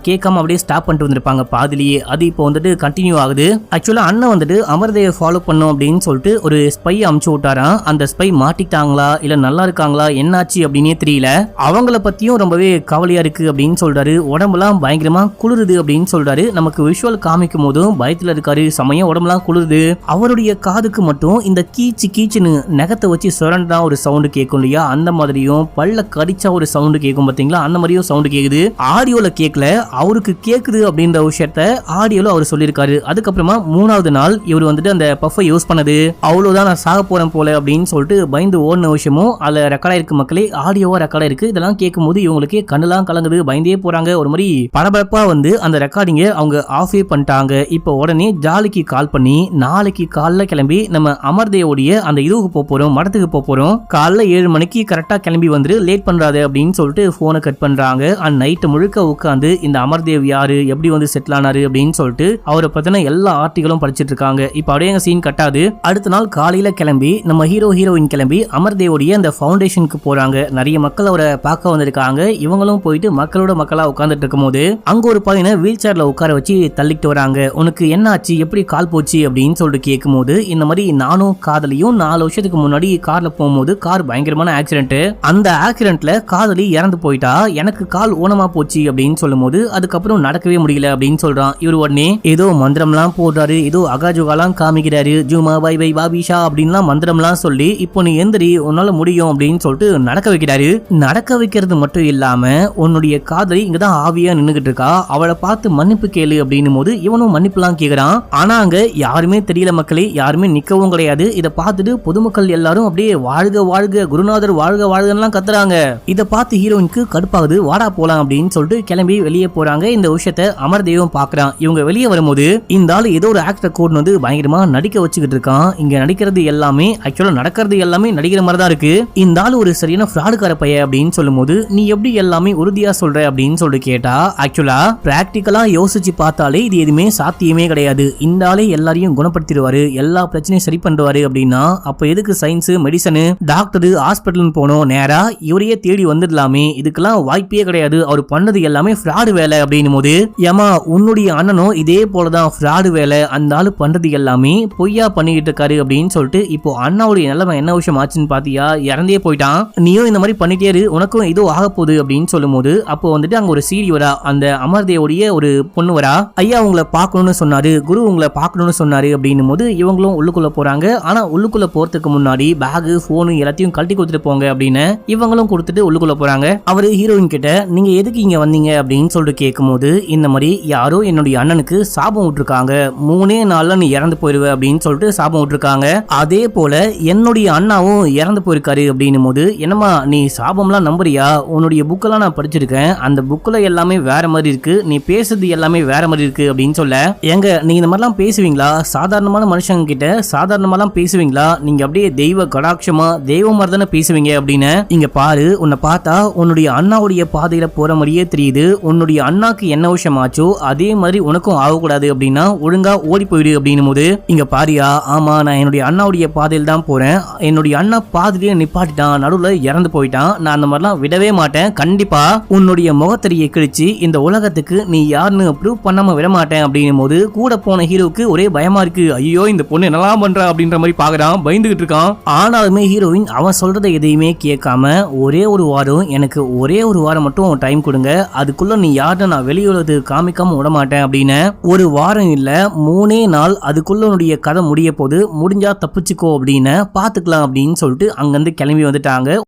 கேட்காம அப்படியே ஸ்டாப் பண்ணிட்டு வந்திருப்பாங்க பாதிலேயே, அது இப்போ வந்துட்டு கண்டினியூ ஆகுது. ஆக்சுவலா அண்ணன் வந்துட்டு அமர்தேவ் ஃபாலோ பண்ணும் அப்படின்னு சொல்லிட்டு ஒரு ஸ்பை அமுச்சு விட்டாராம், அந்த ஸ்பை மாட்டிட்டாங்க இருக்காங்களா இல்ல நல்லா இருக்காங்களா என்னாச்சு அப்படின்னே தெரியல, அவங்கள பத்தியும் ரொம்பவே கவலையா இருக்கு அப்படின்னு சொல்றாரு. உடம்புலாம் பயங்கரமா குளிருது அப்படின்னு சொல்றாரு. நமக்கு விஷுவல் காமிக்கும் போதும் பயத்துல இருக்காரு, சமயம் உடம்புலாம் குளிருது. அவருடைய காதுக்கு மட்டும் இந்த கீச்சு கீச்சுன்னு நகத்தை வச்சு சுரண்டா ஒரு சவுண்டு கேட்கும் இல்லையா, அந்த மாதிரியும் பல்ல கடிச்சா ஒரு சவுண்டு கேட்கும் பாத்தீங்களா, அந்த மாதிரியும் சவுண்டு கேக்குது. ஆடியோல கேட்கல, அவருக்கு கேக்குது அப்படின்ற விஷயத்த ஆடியோல அவர் சொல்லியிருக்காரு. அதுக்கப்புறமா 3வது நாள் இவர் வந்துட்டு அந்த பஃபை யூஸ் பண்ணது அவ்வளவுதான் நான் சாக போறேன் போல அப்படின்னு சொல்லிட்டு பயந்து ஓடின விஷயமும் அதுல ரெக்கார்டா இருக்கு மக்களே, ஆடியோவா ரெக்கார்டா இருக்கு. இதெல்லாம் கேட்கும் போது இவங்களுக்கு கண்ணெல்லாம் கலங்குது, பயந்தே போறாங்க. ஒரு மாதிரி பரபரப்பா வந்து அந்த ரெக்கார்டிங்க அவங்க ஆஃபே பண்ணிட்டாங்க. இப்போ உடனே ஜாலிக்கு கால் பண்ணி நாளைக்கு காலைல கிளம்பி நம்ம அமர்தேவோடைய அந்த இதுக்கு போறோம், மடத்துக்கு போறோம், காலைல 7 மணிக்கு கரெக்டா கிளம்பி வந்து லேட் பண்றாது அப்படின்னு சொல்லிட்டு போனை கட் பண்றாங்க. அண்ட் நைட்டு முழுக்க உட்காந்து இந்த அமர்தேவ் யாரு, எப்படி வந்து செட்டில் ஆனாரு அப்படின்னு சொல்லிட்டு அவரை பத்தின எல்லா ஆர்டிகளும் படிச்சிட்டு இருக்காங்க. இப்ப அப்படியே சீன் கட்டாது. அடுத்த நாள் காலையில கிளம்பி நம்ம ஹீரோயின் கிளம்பி அமர்தேவோடைய அந்த ஃபவுண்டேஷனுக்கு போறாங்க. நிறைய மக்கள் அவரை பார்க்க வந்திருக்காங்க. இவங்களும் போயிட்டு மக்களோட மக்களா உட்கார்ந்துட்டு இருக்கும் போது அங்க ஒரு பையனை வீல் சேர்ல உட்கார வச்சு தள்ளிட்டு வராங்க. உனக்கு என்ன ஆச்சு, எப்படி கால் போச்சு அப்படின்னு சொல்லிட்டு கேட்கும் போது இந்த மாதிரி நானும் காதலியும் 4 வருஷத்துக்கு முன்னாடி கார்ல போகும்போது கார் பயங்கரமான ஆக்சிடென்ட், அந்த ஆக்சிடென்ட்ல காதலி இறந்து போயிட்டா, எனக்கு கால் ஊனமா போச்சு அப்படின்னு சொல்லும் போது அதுக்கப்புறம் நடக்கவே முடியல அப்படின்னு சொல்றான். இவர் உடனே ஏதோ மந்திரம்லாம் போடுறாரு, ஏதோ அகாஜுகாலாம் காமிக்கிறாரு, ஜூமா பை பை பாபிஷா அப்படின்லாம் மந்திரம்லாம் சொல்லி இப்போ நீ எந்திரி உன்னால முடியும் அப்படின்னு சொல்லிட்டு நடக்க வைக்கிறாரு. நடக்க வைக்கிறது மட்டும் இல்லாம உன்னுடைய காதலி இங்கதான் ஆவியா நின்னுகிட்டு இருக்கா, அவளை பார்த்து மன்னிப்பு கேளு அப்படின்னும் போது இவனும் மன்னிப்புலாம் கேக்குறான். ஆனா அங்க யாருமே தெரியல மக்களே, யாருமே நிக்கவும் கிடையாது. இதை பார்த்துட்டு பொதுமக்கள் எல்லாரும் அப்படியே வாழ்க வாழ்க குருநாதர் வாழ்க வாழ்கலாம் கத்துறாங்க. இதை பார்த்து ஹீரோயினுக்கு கடுப்பாகுது, வாடா போலாம் அப்படின்னு சொல்லிட்டு கிளம்பி வெளியே போறாங்க. இந்த விஷயத்த அமர்தேவும் பாக்குறான். இவங்க வெளியே வரும்போது இந்த ஆள் ஏதோ ஒரு ஆக்டர் கோட் வந்து பயங்கரமா நடிக்க வச்சுக்கிட்டு இருக்கான். இங்க நடிக்கிறது எல்லாமே ஆக்சுவலா நடக்கிறது எல்லாமே நடிக்கிற மாதிரி தான் இருக்கு. இந்த ஆள் ஒரு சரியான ஃப்ராடுக்கார பையன் அப்படின்னு சொல்லும் போது நீ எப்படி எல்லாமே உறுதியா சொல்ற அப்படின்னு சொல்லிட்டு கேட்டா, ஆக்சுவலா பிராக்டிக்கலா யோசிச்சு பார்த்தாலே இது எதுவுமே சாத்தியமே கிடையாது. இந்த ஆளே எல்லாரையும் குணப்படுத்திடுவாரு, எல்லா பிரச்சனையும் சரி பண்ணுவாரு அப்படின்னா அப்ப எதுக்கு சயின்ஸ் மெடிசனு டாக்டர் ஹாஸ்பிட்டல் போனோம், நேரா இவரையே தேடி வந்துடலாமே, இதுக்கெல்லாம் வாய்ப்பே கிடையாது, அவர் பண்ணது எல்லாமே ஃப்ராடு வேலை அப்படின்னும் போது ஏமா உன்னுடைய அண்ணனும் இதே போலதான் ஃப்ராடு வேலை, அந்த ஆளு பண்றது எல்லாமே பொய்யா பண்ணிக்கிட்டு இருக்காரு அப்படின்னு சொல்லிட்டு இப்போ அண்ணாவுடைய நிலைமை என்ன விஷயம் ஆச்சுன்னு பாத்தியா, இறந்தே போயிட்டான், நீயும் இந்த மாதிரி பண்ணிட்டே இரு, உனக்கும் ஏதோ ஆக போகுது அப்படின்னு சொல்லும் போது அப்போ வந்துட்டு அங்க ஒரு சீரி வரா, அந்த அமர்தேவுடைய ஒரு பொண்ணு வரா, ஐயா உங்களை பார்க்கணும்னு சொன்னாரு, குரு உங்களை பார்க்கணும்னு சொன்னாரு அப்படின்னும் போது இவங்களும் உள்ளுக்குள்ள போறாங்க. ஆனா உள்ளுக்குள்ள போறதுக்கு முன்னாடி பேக் போனு எல்லாத்தையும் கழட்டி கொடுத்துட்டு போங்க அப்படின்னு இவங்களும் கொடுத்துட்டு உள்ளுக்குள்ள போறாங்க. அவரு ஹீரோயின் கிட்ட நீங்க எதுக்கு இங்க வந்தீங்க அப்படின்னு சொல்லிட்டு கேட்கும் போது இந்த மாதிரி யாரோ என்னுடைய அண்ணனுக்கு சாபம் விட்டுருக்காங்க, 3 நாள்ல நீ இறந்து போயிருவ அப்படின்னு சொல்லிட்டு சாபம் விட்டுருக்காங்க. அதே போல என்னுடைய அண்ணாவும் இறந்து போயிருக்காரு அப்படின்னும் போது என்னமா நீ சாபம்லாம் நம்புறியா, உன்னுடைய புக்கெல்லாம் நான் படிச்சிருக்கேன், அந்த புக்ல எல்லாமே வேற மாதிரி இருக்கு, நீ பேசுறது எல்லாமே வேற மாதிரி இருக்கு அப்படின்னு சொல்ல, எங்க நீங்க இந்த மாதிரிலாம் பேசுவீங்களா, சாதாரணமான மனுஷங்க கிட்ட சாதாரணமாலாம் பேசுவீங்களா, நீங்க அப்படியே தெய்வ கடாட்சமா தெய்வம் மாதிரி தானே பேசுவீங்க அப்படின்னு, இங்க பாரு உன்னை பார்த்தா உன்னுடைய அண்ணாவுடைய பாதையில போற மாதிரியே தெரியுது, உன்னுடைய அண்ணாக்கு என்ன விஷயம் ஆச்சோ அதே மாதிரி உனக்கும் ஆகக்கூடாது அப்படின்னா ஒழுங்கா ஓடி போயிடு அப்படின்னும் போது இங்க பாரியா, ஆமா நான் என்னுடைய அண்ணாவுடைய பாதையில் தான் போறேன், என்னுடைய அண்ணா பாதிலேயே நிப்பாட்டிட்டான், நடுவுல இறந்து போயிட்டான், நான் அந்த மாதிரிலாம் விடவே மாட்டேன், கண்டிப்பா உன்னுடைய முகத்தறியை கிழிச்சு இந்த உலகத்துக்கு நீ யாருன்னு ப்ரூவ் பண்ணாம விட மாட்டேன் அப்படின்னும் போது கூட போன ஹீரோவுக்கு ஒரே பயமா இருக்கு, ஐயோ இந்த பொண்ணு என்னலாம் பண்றா அப்படின்ற மாதிரி பாக்குறான், பயந்துகிட்டு இருக்கான். ஆனாலுமே ஹீரோயின் அவன் சொல்றதை எதையுமே கேட்காம ஒரே ஒரு வாரம், எனக்கு ஒரே ஒரு வாரம் மட்டும் டைம் கொடுங்க, அதுக்குள்ள நீ யாருன்னு நான் வெளியுலகத்து காமிக்காம விட மாட்டேன் அப்படின்னு, ஒரு வாரம் இல்ல 3 நாள், அதுக்குள்ள உன்னுடைய கதை முடிய போது, முடிஞ்சா தப்பிச்சுக்கோ அப்படின்னு பாத்துக்கலாம் அப்படின்னு சொல்லிட்டு அங்கிருந்து கிளம்பி வந்துட்டாங்க.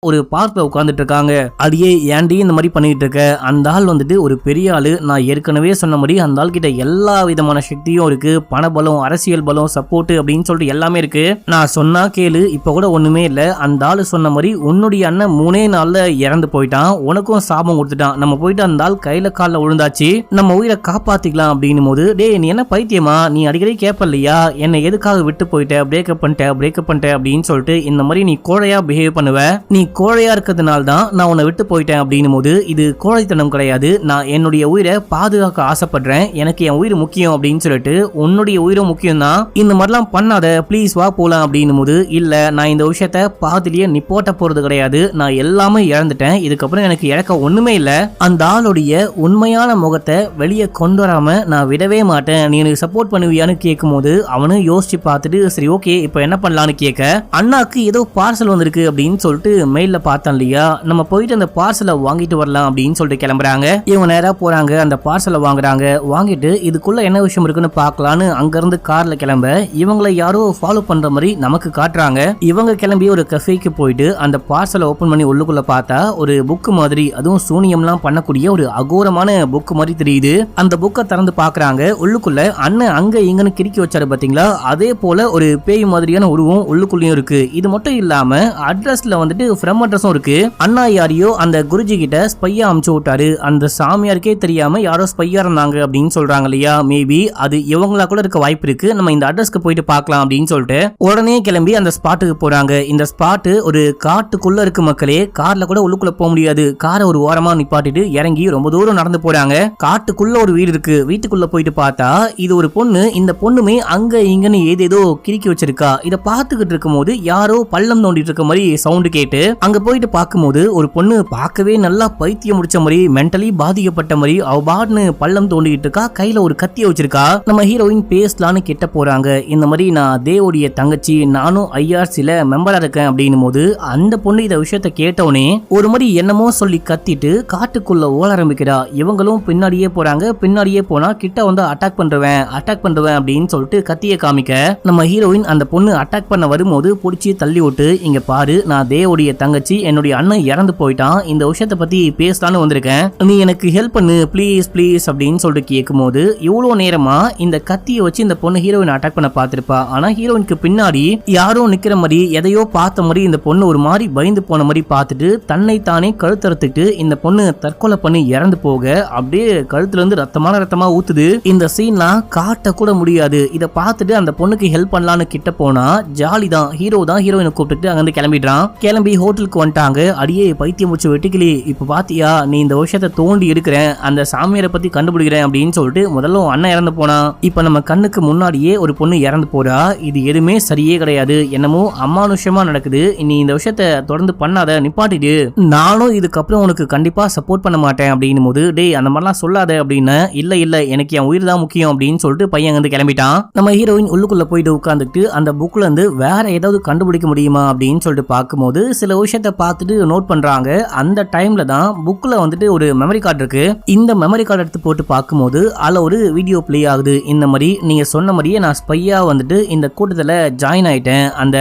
ஒரு பார்க்ல உட்கார்ந்துட்டு இருக்காங்க. அடியே ஏன்டி இந்த மாதிரி பண்ணிட்டு இருக்க, அந்த ஆள் வந்துட்டு ஒரு பெரிய ஆளு, நான் ஏற்கனவே சொன்ன மாதிரி அந்த ஆள் கிட்ட எல்லா விதமான சக்தியும் இருக்கு, பணபலம் அரசியல் பலம் சப்போர்ட் அப்படின்னு சொல்லிட்டு எல்லாமே இருக்கு, நான் சொன்னா கேளு, இப்ப கூட ஒண்ணுமே இல்ல, அந்த ஆளு சொன்ன மாதிரி உன்னுடைய அண்ணன் 3 நாள்ல இறந்து போயிட்டான், உனக்கும் சாபம் கொடுத்துட்டான், நம்ம போயிட்டு அந்த ஆள் கையில காலில் விழுந்தாச்சு, நம்ம உயிரை காப்பாத்திக்கலாம் அப்படின்னும் போது டே நீ என்ன பைத்தியமா, நீ அடிக்கடி கேப்ப இல்லையா என்னை எதுக்காக விட்டு போயிட்ட, பிரேக்கப் பண்ணிட்ட அப்படின்னு சொல்லிட்டு இந்த மாதிரி நீ கோழையா பிஹேவ் பண்ணுவ, நீ கோழையா இருக்கிறதுனால தான் நான் உன்னை விட்டு போயிட்டேன் அப்படின்னும் போது இது கோழைத்தனம் கிடையாது, நான் என்னுடைய உயிரை பாதுகாக்க ஆசைப்படுறேன், எனக்கு என் உயிர் முக்கியம் அப்படின்னு சொல்லிட்டு உன்னுடைய உயிரும் முக்கியம் தான், இந்த மாதிரிலாம் பண்ணாத, ப்ளீஸ் வா போலாம் அப்படின்னும் போது இல்ல நான் இந்த விஷயத்த பாதிலேயே நிப்போட்ட போறது கிடையாது, நான் எல்லாமே இழந்துட்டேன், இதுக்கப்புறம் எனக்கு இழக்க ஒண்ணுமே இல்ல, அந்த ஆளுடைய உண்மையான முகத்தை வெளியே கொண்டு வராம நான் விடவே மாட்டேன், நீ எனக்கு சப்போர்ட் பண்ணுவியான்னு கேட்கும் போது அவனு யோசிச்சு பார்த்துட்டு சரி ஓகே இப்போ என்ன பண்ணலான்னு கேட்க அண்ணாக்கு ஏதோ பார்சல் வந்திருக்கு அப்படின்னு சொல்லிட்டு மெயில்ல பார்த்தோம் இல்லையா, நம்ம போயிட்டு அந்த பார்சலை வாங்கிட்டு வரலாம் அப்படின்னு சொல்லிட்டு கிளம்புறாங்க. இவங்க நேரா போறாங்க, அந்த பார்சலை வாங்குறாங்க, வாங்கிட்டு இதுக்குள்ள என்ன விஷயம் இருக்குன்னு பார்க்கலான்னு அங்க இருந்து கார்ல கிளம்ப இவங்களை யாரோ ஃபாலோ பண்ற மாதிரி நமக்கு காட்டுறாங்க. இவங்க கிளம்பி ஒரு கஃபேக்கு போயிட்டு அந்த பார்சலை ஓபன் பண்ணி உள்ளுக்குள்ள பார்த்தா ஒரு புக் மாதிரி, அதுவும் சூனியம்லாம் பண்ணக்கூடிய ஒரு அகோரமான புக் மாதிரி தெரியுது. அந்த புக்கை திறந்து பாக்குறாங்க, உள்ளுக்குள்ள அண்ணன் அங்க இங்கன்னு கிறுக்கி வச்சாரு பாத்தீங்களா, அதே போல ஒரு பேய் மாதிரியான உருவம் உள்ளுக்குள்ளயும் இருக்கு. இது மட்டும் இல்லாம அட்ரஸ்ல வந்துட்டு ஃப்ரம் அட்ரஸும் இருக்கு. அண்ணா யாரையோ அந்த குருஜி கிட்ட ஸ்பையா அமுச்சு விட்டாரு, அந்த சாமியாருக்கே தெரியாம யாரோ ஸ்பையா இருந்தாங்க அப்படின்னு சொல்றாங்க இல்லையா, மேபி அது இவங்களா கூட இருக்க வாய்ப்பு இருக்கு, நம்ம இந்த அட்ரஸ்க்கு போயிட்டு பார்க்கலாம் அப்படின்னு சொல்லிட்டு உடனே கிளம்பி அந்த ஸ்பாட்டுக்கு போறாங்க. இந்த ஸ்பாட் ஒரு காட்டுக்குள்ள இருக்கு மக்களே, கார்ல கூட உள்ளுக்குள்ள போக முடியாது, காரை ஒரு ஓரமா நிப்பாட்டிட்டு இறங்கி ரொம்ப தூரம் நடந்து போறாங்க. காட்டுக்குள்ள ஒரு வீடு இருக்கு, வீட்டுக்குள்ள போயிட்டு பார்த்தா இது ஒரு பொண்ணு, இந்த பொண்ணுமே அங்க இங்கன்னு ஏதேதோ கிறுக்கி வச்சிருக்கா. இத பாத்துக்கிட்டு இருக்கும் போது யாரோ பள்ளம் தோண்டிட்டு இருக்க மாதிரி சவுண்ட் கேட்டு அங்க போயிட்டு பார்க்கும்போது ஒரு பொண்ணு பார்க்கவே நல்லா பைத்தியம் முடிச்ச மாதிரி மென்டலி பாதிக்கப்பட்ட மாதிரி அவ பாட்னு பள்ளம் தோண்டிட்டு இருக்கா, கையில ஒரு கத்திய வச்சிருக்கா. நம்ம ஹீரோயின் பேசலான்னு கிட்ட போறாங்க, இந்த மாதிரி நான் தேவோடைய தங்கச்சி, நானும் ஐஆர்சில மெம்பரா இருக்கேன் அப்படின்னும் போது அந்த பொண்ணு இந்த விஷயத்த கேட்டவுடனே ஒரு மாதிரி என்னமோ சொல்லி கத்திட்டு காட்டுக்குள்ள ஓட ஆரம்பிக்கிறா. இவங்களும் பின்னாடியே போறாங்க, பின்னாடியே போனா கிட்ட வந்து அட்டாக் பண்றவன் அப்படின்னு சொல்லிட்டு கத்திய காமிக்க நம்ம ஹீரோயின் அந்த பொண்ணு அட்டாக் பண்ண வரும்போது புடிச்சு தள்ளி விட்டு இங்க பாரு நான் தேவோடைய தங்கச்சி, என்னுடைய அண்ணன் இறந்து போயிட்டான், இந்த விஷயத்தை பத்தி பேசலான்னு வந்திருக்கேன், நீ எனக்கு ஹெல்ப் பண்ணு ப்ளீஸ் ப்ளீஸ் அப்படின்னு சொல்லிட்டு கேட்கும் போது இவ்வளவு நேரமா இந்த கத்தியை வச்சு இந்த பொண்ணு ஹீரோயின் அட்டாக் பண்ண பார்த்திருப்பா. ஆனா ஹீரோயினுக்கு பின்னாடி யாரோ நிக்கிற மாதிரி எதையோ பார்த்த மாதிரி இந்த பொண்ணு ஒரு மாதிரி பயந்து போன மாதிரி பார்த்துட்டு தன்னை தானே கழுத்தறுத்துட்டு இந்த பொண்ணு தற்கொலை பண்ணி இறந்து போக அப்படியே கழுத்துல இருந்து ரத்தமா ஊத்துது. இந்த சீன்லாம் காட்ட கூட முடியாது. இத பார்த்துட்டு அந்த பொண்ணுக்கு ஹெல்ப் பண்ணலான்னு கிட்ட போனா ஜாலி தான், ஹீரோ தான் ஹீரோயினை கூப்பிட்டு அங்கிருந்து கிளம்பிடுறான். கிளம்பி ஹோட்டலுக்கு வந்துட்டாங்க. அடியே பைத்தியம் முடிச்சு வெட்டிக்கிளி, இப்ப பாத்தியா நீ இந்த விஷயத்தை தோண்டி எடுக்கிறேன், அந்த சாமியாரை பத்தி கண்டுபிடிக்கிறேன் அப்படின்னு சொல்லிட்டு முதல்ல அண்ணன் இறந்து போனா, இப்ப நம்ம கண்ணுக்கு முன்னாடியே ஒரு பொண்ணு இறந்து போறா. இது எதுவுமே சரியே கிடையாது, என்னமோ அமானுஷமா நடக்குது, நீ இந்த விஷயத்த தொடர்ந்து பண்ணாத, நிப்பாட்டிடு, நானும் இதுக்கப்புறம் உனக்கு கண்டிப்பா சப்போர்ட் பண்ண மாட்டேன் அப்படின்னு போது டேய் அந்த மாதிரிலாம் சொல்லாத அப்படின்னு, இல்ல எனக்கு என் உயிர் தான் முக்கியம் அப்படின்னு சொல்லிட்டு பையன் வந்து கிளம்பிட்டான். நம்ம ஹீரோயின் உள்ளுக்குள்ள போயிட்டு உட்காந்துட்டு அந்த புக்ல இருந்து வேற ஏதாவது கண்டுபிடிக்க முடியுமா அப்படின்னு சொல்லிட்டு பார்க்கும்போது சில விஷயத்த பார்த்துட்டு நோட் பண்றாங்க. அந்த டைம்ல தான் புக்ல வந்துட்டு ஒரு மெமரி கார்டு இருக்கு. இந்த மெமரி கார்டு எடுத்து போட்டு பார்க்கும்போது அதுல ஒரு வீடியோ பிளே ஆகுது. இந்த மாதிரி நீங்க சொன்ன மாதிரியே நான் ஸ்பையா வந்துட்டு இந்த கூட்டத்துல ஜாயின் ஆயிட்டேன், அந்த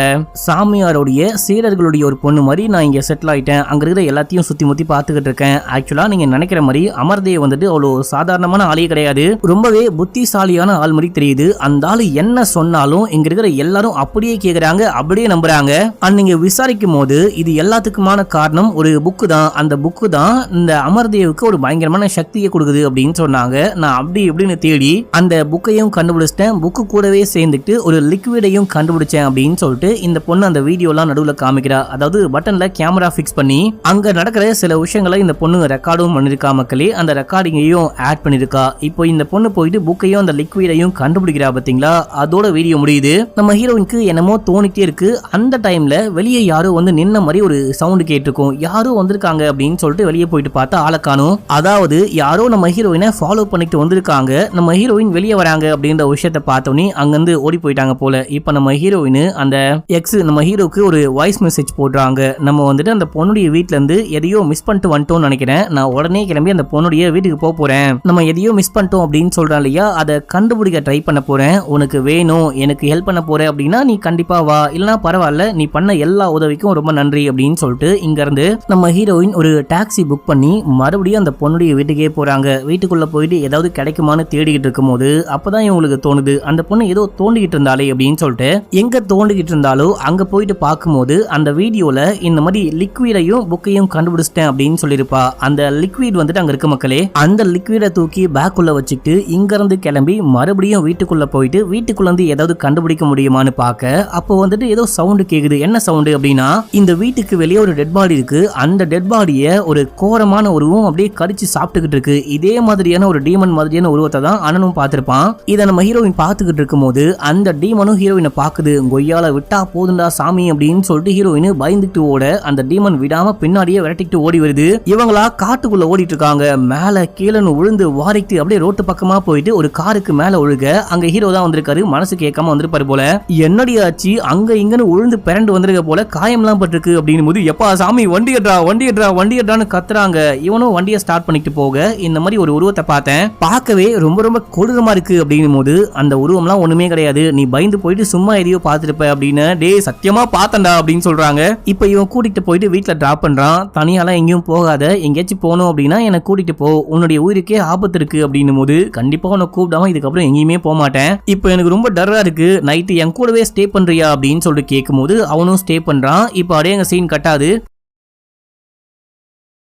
சாமியாருடைய சீடர்களுடைய ஒரு பொண்ணு மாதிரி நான் இங்க செட்டில் ஆயிட்டேன், அங்க இருக்கிற எல்லாத்தையும் சுத்தி முத்தி பார்த்துக்கிட்டு இருக்கேன். ஆக்சுவலா நீங்க நினைக்கிற மாதிரி அமர்தேவ் வந்துட்டு அவ்வளவு சாதாரணமான ஆளே கிடையாது, ரொம்பவே புத்திசாலியான ஆள் மாதிரி தெரியுது. அந்த ஆளு என்ன சொன்னாலும் இங்க இருக்கிற எல்லாரும் அப்படியே கேக்குறாங்க, அப்படியே நம்புறாங்க. நீங்க விசாரிக்கும் போது இது எல்லாத்துக்குமான காரணம் ஒரு புக்கு தான், அந்த புக்கு தான் இந்த அமர்தேவுக்கு ஒரு பயங்கரமான சக்தியை கொடுக்குது அப்படின்னு சொன்னாங்க. நான் அப்படி இப்படின்னு தேடி அந்த புக்கையும் கண்டுபிடிச்சிட்டேன், புக்கு கூடவே சேர்ந்துட்டு ஒரு லிக்விடையும் கண்டுபிடிச்சேன் அப்படின்னு சொல்லிட்டு இந்த பொண்ணு அந்த வீடியோலாம் நடுவுல காமிக்கிறா. அதாவது பட்டன்ல கேமரா பிக்ஸ் பண்ணி அங்க நடக்கிற சில விஷயங்களை இந்த பொண்ணு ரெக்கார்டும் பண்ணிருக்கா மக்களே, அந்த ரெக்கார்டிங்கையும் ஆட் பண்ணிருக்கா. இப்போ இந்த பொண்ணு போயிட்டு புக்கையும் அந்த லிக்விடையும் கண்டுபிடிக்கிறா பாத்தீங்களா, அதோட வீடியோ முடியுது. நம்ம ஹீரோயினுக்கு என்னமோ தோணிட்டே இருக்கு. அந்த டைம்ல வெளியே யாரோ வந்து நின்ன மாதிரி ஒரு சவுண்ட் கேட்டிருக்கும், யாரோ வந்திருக்காங்க அப்படின்னு சொல்லிட்டு வெளியே போயிட்டு பார்த்தா ஆளை காணோம். அதாவது யாரோ நம்ம ஹீரோயினை ஃபாலோ பண்ணிட்டு வந்திருக்காங்க, நம்ம ஹீரோயின் வெளியே வராங்க அப்படின்ற விஷயத்தை பார்த்தோன்னே அங்கிருந்து ஓடி போயிட்டாங்க போல. இப்ப நம்ம ஹீரோயின் அந்த எக்ஸ் நம்ம ஹீரோக்கு ஒரு வாய்ஸ் மெசேஜ் போடுறாங்க, நம்ம வந்துட்டு அந்த பொண்ணுடைய வீட்டுல இருந்து எதையோ மிஸ் பண்ணிட்டு வந்துட்டோம்னு நினைக்கிறேன், நான் உடனே கிளம்பி அந்த பொண்ணுடைய வீட்டுக்கு போறேன், நம்ம எதையோ மிஸ் பண்ணிட்டோம் அப்படின்னு சொல்றான் இல்லையா, அதை கண்டுபிடிக்க ட்ரை பண்ண போறேன், உனக்கு வேணும் எனக்கு ஹெல்ப் பண்ண போற அப்படின்னா நீ கண்டிப்பா வா, இல்லனா பரவாயில்ல நீ பண்ண எல்லா உதவிக்கும் ரொம்ப நன்றி அப்படின்னு சொல்லிட்டு இங்க இருந்து நம்ம ஹீரோயின் ஒரு டாக்ஸி புக் பண்ணி மறுபடியும் அந்த பொண்ணுடைய வீட்டுக்கே போறாங்க. வீட்டுக்குள்ள போயிட்டு ஏதாவது கிடைக்குமான்னு தேடிக்கிட்டு இருக்கும் போது அப்பதான் இவங்களுக்கு தோணுது அந்த பொண்ணு ஏதோ தோண்டிக்கிட்டு இருந்தாலே அப்படின்னு சொல்லிட்டு எங்க தோண்டிக்கிட்டு இருந்தாலோ அங்க போயிட்டு பார்க்கும்போது அந்த வீடியோல இந்த மாதிரி லிக்விடையும் புக்கையும் கண்டுபிடிச்சிட்டேன் அப்படின்னு சொல்லிருப்பா. அந்த லிக்விட் வந்துட்டு அங்க இருக்க மக்களே, அந்த லிக்விடை தூக்கி பேக்குள்ள வச்சுட்டு இங்க இருந்து கிளம்பி மறுபடியும் வீட்டுக்குள்ள போயிட்டு வீட்டுக்குள்ள இருந்து ஏதாவது கண்டுபிடிக்க முடியுமான்னு பார்க்க அப்போ வந்துட்டு ஏதோ சவுண்ட் கேக்குது. என்ன சவுண்ட் அப்படின்னா இந்த வீட்டு வீட்டுக்கு வெளியே ஒரு டெட் பாடி இருக்கு. அந்த டெட் பாடியை ஒரு கோரமான உருவம் அப்படியே கடிச்சு சாப்பிட்டுக்கிட்டு இருக்கு. இதே மாதிரியான ஒரு டீமன் மாதிரியான உருவத்தை தான் அண்ணனும் பார்த்திருப்பான். இதை நம்ம ஹீரோயின் பார்த்துக்கிட்டு இருக்கும் போது அந்த டீமனும் ஹீரோயினை பாக்குது. கொய்யால விட்டா போதுண்டா சாமி அப்படின்னு சொல்லிட்டு ஹீரோயின் பயந்துட்டு ஓட அந்த டீமன் விடாம பின்னாடியே விரட்டிட்டு ஓடி வருது. இவங்களா காட்டுக்குள்ள ஓடிட்டு இருக்காங்க. மேல கீழன்னு விழுந்து வாரிட்டு அப்படியே ரோட்டு பக்கமா போயிட்டு ஒரு காருக்கு மேல ஒழுக அங்க ஹீரோ தான் வந்திருக்காரு. மனசு கேட்காம வந்திருப்பாரு போல. என்னடி ஆச்சு அங்க இங்கன்னு உழுந்து பிறண்டு வந்திருக்க போல காயம்லாம் பட்டிருக்கு அப்படின்னு போது எப்பா சாமி வண்டி ஏற்றா வண்டி ஏற்றா வண்டி ஏற்றான்னு கத்துறாங்க. இவனும் வண்டியை ஸ்டார்ட் பண்ணிட்டு போக இந்த மாதிரி ஒரு உருவத்தை பார்த்தேன். பார்க்கவே ரொம்ப ரொம்ப கொடூரமா இருக்கு அப்படின்னும் போது அந்த உருவம்லாம் ஒண்ணுமே கிடையாது, நீ பயந்து போயிட்டு சும்மா எதையோ பார்த்துருப்ப அப்படின்னு. டே சத்தியமா பார்த்தண்டா அப்படின்னு சொல்றாங்க. இப்ப இவன் கூட்டிட்டு போயிட்டு வீட்டுல டிராப் பண்றான். தனியாலாம் எங்கேயும் போகாத, எங்கேயாச்சும் போகணும் அப்படின்னா என்னை கூட்டிட்டு போ, உன்னுடைய உயிருக்கே ஆபத்து இருக்கு அப்படின்னும் போது கண்டிப்பா உன்னை கூப்பிடாம இதுக்கப்புறம் எங்கேயுமே போக மாட்டேன். இப்ப எனக்கு ரொம்ப டர்ரா இருக்கு, நைட்டு என் கூடவே ஸ்டே பண்றியா அப்படின்னு சொல்லிட்டு கேட்கும் போது அவனும் ஸ்டே பண்றான். இப்ப அப்படியே எங்க சீன் கட்டாது.